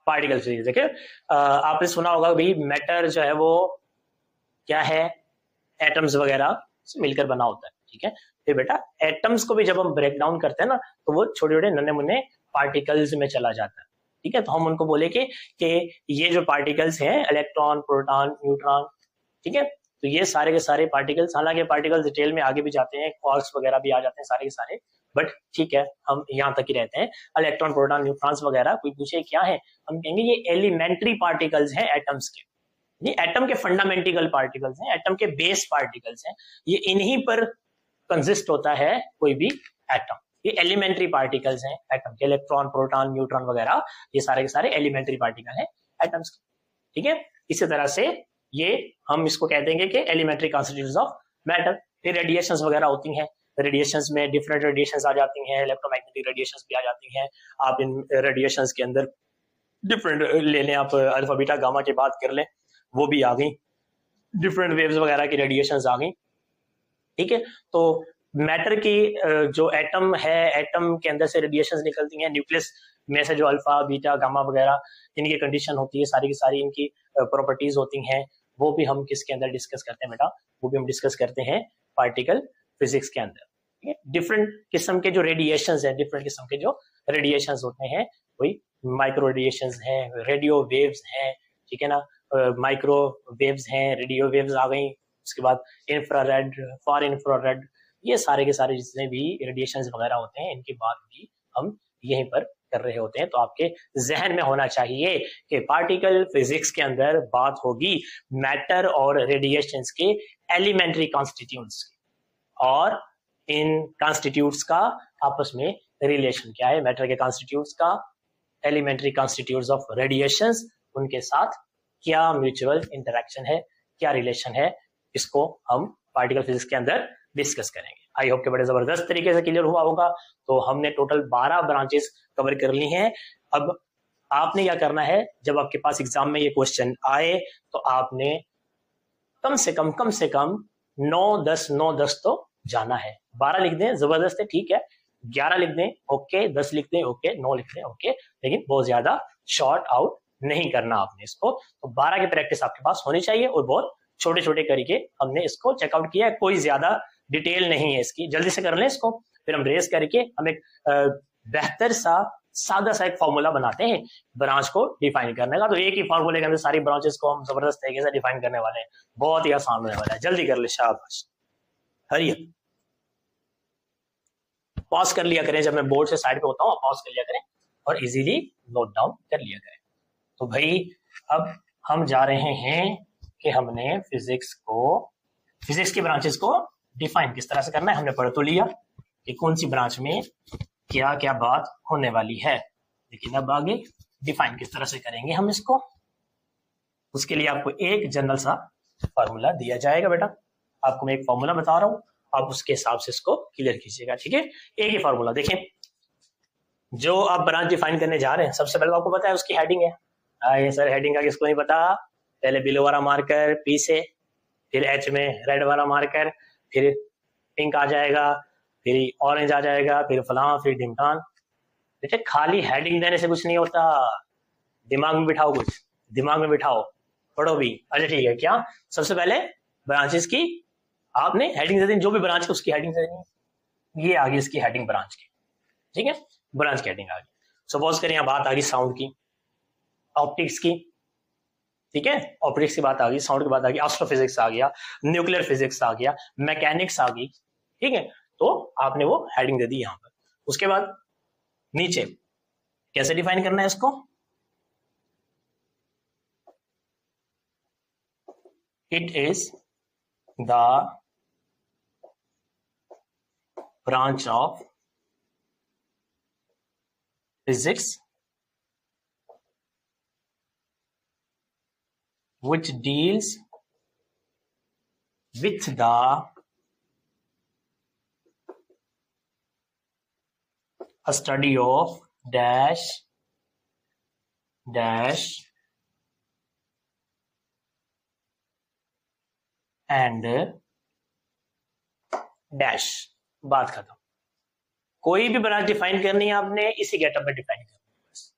पार्टिकल फिजिक्स देखिए, आपने सुना होगा भाई मैटर जो है वो क्या है, एटम्स वगैरह से मिलकर बना होता है। ठीक है, फिर बेटा एटम्स को भी जब हम ब्रेक डाउन करते हैं ना, तो वो छोटे छोटे नन्हे मुन्ने पार्टिकल्स में चला जाता है। ठीक है, तो हम उनको बोले कि ये जो पार्टिकल्स हैं, इलेक्ट्रॉन, प्रोटॉन, न्यूट्रॉन, ठीक है, तो ये सारे के सारे पार्टिकल्स, हालांकि पार्टिकल्स डिटेल में आगे भी जाते हैं, क्वार्क्स वगैरह भी आ जाते हैं सारे के सारे, बट ठीक है हम यहाँ तक ही रहते हैं। इलेक्ट्रॉन, प्रोटॉन, न्यूट्रॉन्स वगैरह, कोई पूछे क्या है, हम कहेंगे ये एलिमेंट्री पार्टिकल्स हैं एटम्स के, ये एटम के फंडामेंटल पार्टिकल्स हैं, एटम के बेस पार्टिकल्स हैं, ये इन्हीं पर कंसिस्ट होता है कोई भी एटम। ये एलिमेंट्री पार्टिकल्स हैं एटम के, इलेक्ट्रॉन, प्रोटॉन, न्यूट्रॉन वगैरह, ये सारे के सारे एलिमेंट्री पार्टिकल हैं एटम्स के। ठीक है, इसी तरह से ये हम इसको कह देंगे कि एलिमेंट्री कॉन्स्टिट्यूएंट्स ऑफ मैटर। फिर रेडिएशंस वगैरह होती हैं, रेडिएशंस में डिफरेंट रेडिएशंस आ जाती हैं, इलेक्ट्रोमैग्नेटिक रेडिएशंस भी आ जाती हैं। आप इन रेडिएशंस के अंदर डिफरेंट ले लें, आप अल्फा बीटा गामा की बात कर लें, वो भी आ गई, डिफरेंट वेव्स वगैरह की रेडिएशंस आ गई। ठीक है, तो मैटर की जो एटम है, एटम के अंदर से रेडिएशंस निकलती हैं, न्यूक्लियस में से जो अल्फा बीटा गामा वगैरह इनकी कंडीशन होती है, सारी की सारी इनकी प्रॉपर्टीज होती हैं, वो भी हम किसके अंदर डिस्कस करते हैं बेटा? वो भी हम डिस्कस करते हैं पार्टिकल फिजिक्स के अंदर। डिफरेंट किस्म के जो रेडिएशंस है, डिफरेंट किस्म के जो रेडिएशंस होते हैं, वही माइक्रो रेडिएशंस हैं, रेडियो वेव्स हैं, ठीक है ना, माइक्रो वेव्स हैं, रेडियो वेव्स आ गई, उसके बाद इंफ्रारेड, फार इंफ्रारेड, ये सारे के सारे जितने भी रेडिएशंस वगैरह होते हैं इनकी बात भी हम यहीं पर कर रहे होते हैं। तो आपके जहन में होना चाहिए कि पार्टिकल फिजिक्स के अंदर बात होगी मैटर और रेडिएशंस के एलिमेंट्री कॉन्स्टिट्यूट्स और इन कॉन्स्टिट्यूट्स का आपस में रिलेशन क्या है, मैटर के कॉन्स्टिट्यूट्स का एलिमेंट्री कॉन्स्टिट्यूट्स ऑफ रेडिएशंस, उनके साथ क्या म्यूचुअल इंटरेक्शन है, क्या रिलेशन है, इसको हम पार्टिकल फिजिक्स के अंदर डिस्कस करेंगे। आई होप के बड़े जबरदस्त तरीके से क्लियर हुआ होगा। तो हमने टोटल 12 ब्रांचेस कवर कर ली हैं। अब आपने क्या करना है, जब आपके पास एग्जाम में ये क्वेश्चन आए तो आपने कम से कम 9-10 तो जाना है। 12 लिख दें जबरदस्त है, ठीक है, 11 लिख दें ओके, 10 लिख दें ओके, 9 लिख दें ओके, लेकिन बहुत ज्यादा शॉर्ट आउट नहीं करना आपने इसको। तो 12 की प्रैक्टिस आपके पास होनी चाहिए और बहुत छोटे छोटे करके हमने इसको चेकआउट किया है, कोई ज्यादा डिटेल नहीं है इसकी। जल्दी से कर लें इसको, फिर हम रेस करके हम एक बेहतर सा सादा सा एक फॉर्मूला बनाते हैं ब्रांच को डिफाइन करने का। तो एक ही फॉर्मूले के अंदर सारी ब्रांचेस को हम जबरदस्त तरीके से डिफाइन करने वाले हैं, बहुत ही आसान होने वाला है। जल्दी कर ले, शाबाश, हरिया पॉज कर लिया करें, जब मैं बोर्ड से साइड पे होता हूँ पॉज कर लिया करें और इजीली नोट डाउन कर लिया करें। तो भाई अब हम जा रहे हैं कि हमने फिजिक्स की ब्रांचेस को डिफाइन किस तरह से करना है। हमने पढ़ तो लिया कि कौन सी ब्रांच में क्या क्या बात होने वाली है, लेकिन अब आगे डिफाइन किस तरह से करेंगे हम इसको। उसके लिए आपको एक जनरल सा फॉर्मूला दिया जाएगा। बेटा आपको मैं एक फॉर्मूला बता रहा हूं, आप उसके हिसाब से इसको क्लियर कीजिएगा, ठीक है। एक ही फॉर्मूला देखें, जो आप ब्रांच डिफाइन करने जा रहे हैं सबसे पहले आपको पता है उसकी हेडिंग है। ये सर हेडिंग का किसको नहीं पता, पहले बिलो वाला मार्कर पी से, फिर एच में रेड वाला मार्कर, फिर पिंक आ जाएगा, फिर ऑरेंज आ जाएगा, फिर फलां, फिर ढिमकान। बेटे खाली हेडिंग देने से कुछ नहीं होता, दिमाग में बिठाओ, कुछ दिमाग में बिठाओ, पढ़ो भी। अच्छा ठीक है, क्या सबसे पहले ब्रांचेस की आपने हेडिंग दे दी, जो भी ब्रांच है उसकी हेडिंग दे दी। ये आ गई इसकी हेडिंग ब्रांच की, ठीक है, ब्रांच की हेडिंग आ गई। सपोज करें यहाँ बात आ गई साउंड की, ऑप्टिक्स की, ठीक है, ऑप्टिक्स की बात आ गई, साउंड की बात आ गई, एस्ट्रोफिजिक्स आ गया, न्यूक्लियर फिजिक्स आ गया, मैकेनिक्स आ गई, ठीक है। तो आपने वो हेडिंग दे दी यहां पर। उसके बाद नीचे कैसे डिफाइन करना है इसको, it is the branch of physics which deals with the study of dash and dash। बात खत्म। कोई भी ब्रांच डिफाइन करनी है आपने इसी गेटअप में डिफाइन करनी है, बस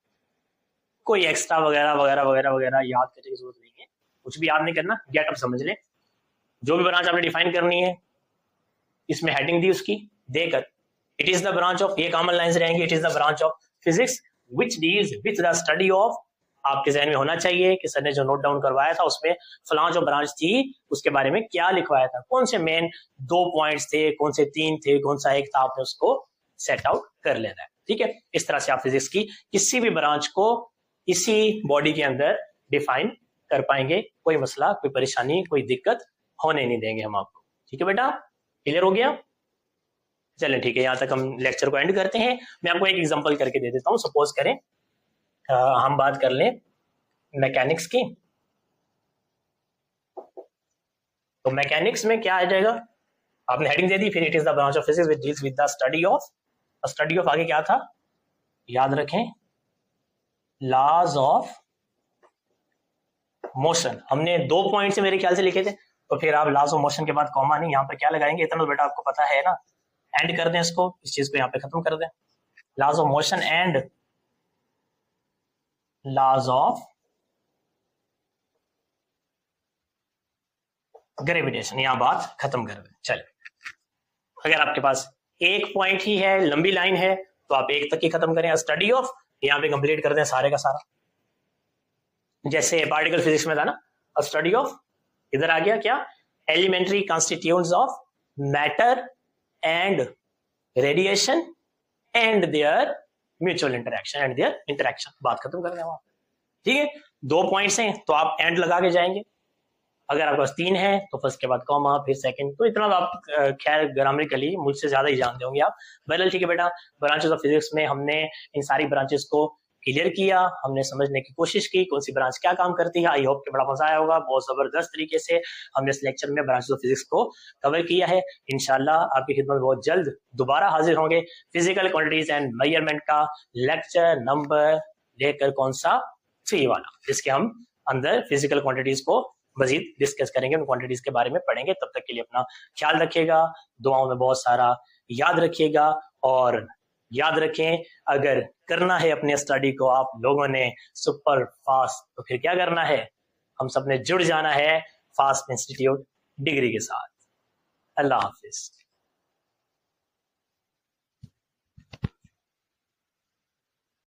कोई एक्स्ट्रा वगैरह वगैरह वगैरह वगैरह याद करने की जरूरत नहीं है, कुछ भी याद नहीं करना, गेटअप समझ लें। जो भी ब्रांच आपने डिफाइन करनी है इसमें हेडिंग दी उसकी देकर, it is the branch of, ये कॉमन लाइंस रहेंगी, it is the branch of physics which deals with the study of. आपके जहन में होना चाहिए कि सर ने जो नोट डाउन करवाया था उसमें फलां जो ब्रांच थी उसके बारे में क्या लिखवाया था, कौन से मेन 2 पॉइंट्स थे, कौन से 3 थे, कौन सा एक था, आपने उसको सेट आउट कर लेना है, ठीक है। इस तरह से आप फिजिक्स की किसी भी ब्रांच को इसी बॉडी के अंदर डिफाइन कर पाएंगे, कोई मसला, कोई परेशानी, कोई दिक्कत होने नहीं देंगे हम आपको, ठीक है बेटा, क्लियर हो गया। चलें ठीक है, यहां तक हम लेक्चर को एंड करते हैं। मैं आपको एक एग्जांपल करके दे देता हूं। सपोज करें हम बात कर लें मैकेनिक्स की, तो मैकेनिक्स में क्या आ जाएगा, आपने हेडिंग दे दी, फिर it is the branch of physics which deals with the study of. Study of आगे क्या था, याद रखें, लॉज ऑफ मोशन। हमने 2 पॉइंट से मेरे ख्याल से लिखे थे, तो फिर आप लॉज ऑफ मोशन के बाद कॉमा नहीं, यहाँ पे क्या लगाएंगे, इतना तो बेटा आपको पता है ना। एंड कर दें इसको, इस चीज को यहाँ पे खत्म कर दें, laws of motion and laws of gravitation, यहां बात खत्म कर दें। चले, अगर आपके पास एक पॉइंट ही है, लंबी लाइन है, तो आप एक तक ही खत्म करें। स्टडी ऑफ यहां पे कंप्लीट कर दें सारे का सारा, जैसे पार्टिकल फिजिक्स में था ना, स्टडी ऑफ इधर आ गया क्या, elementary constituents of matter and radiation and their mutual interaction and their interaction. बात खत्म कर रहे हैं वहां। ठीक है, 2 पॉइंट्स हैं तो आप एंड लगा के जाएंगे। अगर आपके पास 3 है तो फर्स्ट के बाद कॉमा फिर सेकंड, तो इतना तो आप खैर ग्रामरिकली मुझसे ज्यादा ही जानते होंगे आप। बहरहाल ठीक है बेटा, ब्रांचेस ऑफ फिजिक्स में हमने इन सारी ब्रांचेस को क्लियर किया, हमने समझने की कोशिश की कौन सी ब्रांच क्या काम करती है। आई होप कि बड़ा मजा आया होगा। बहुत जबरदस्त तरीके से हमने इस लेक्चर में ब्रांचेस ऑफ फिजिक्स को कवर किया है। इंशाल्लाह आपकी खिदमत बहुत जल्द दोबारा हाजिर होंगे फिजिकल क्वांटिटीज एंड मेजरमेंट का लेक्चर नंबर लेकर, कौन सा 3 वाला, जिसके हम अंदर फिजिकल क्वांटिटीज को मजीद डिस्कस करेंगे, उन क्वांटिटीज के बारे में पढ़ेंगे। तब तक के लिए अपना ख्याल रखिएगा, दुआओं में बहुत सारा याद रखिएगा, और याद रखें अगर करना है अपने स्टडी को आप लोगों ने सुपर फास्ट, तो फिर क्या करना है, हम सब ने जुड़ जाना है फास्ट इंस्टीट्यूट डिग्री के साथ। अल्लाह हाफिज।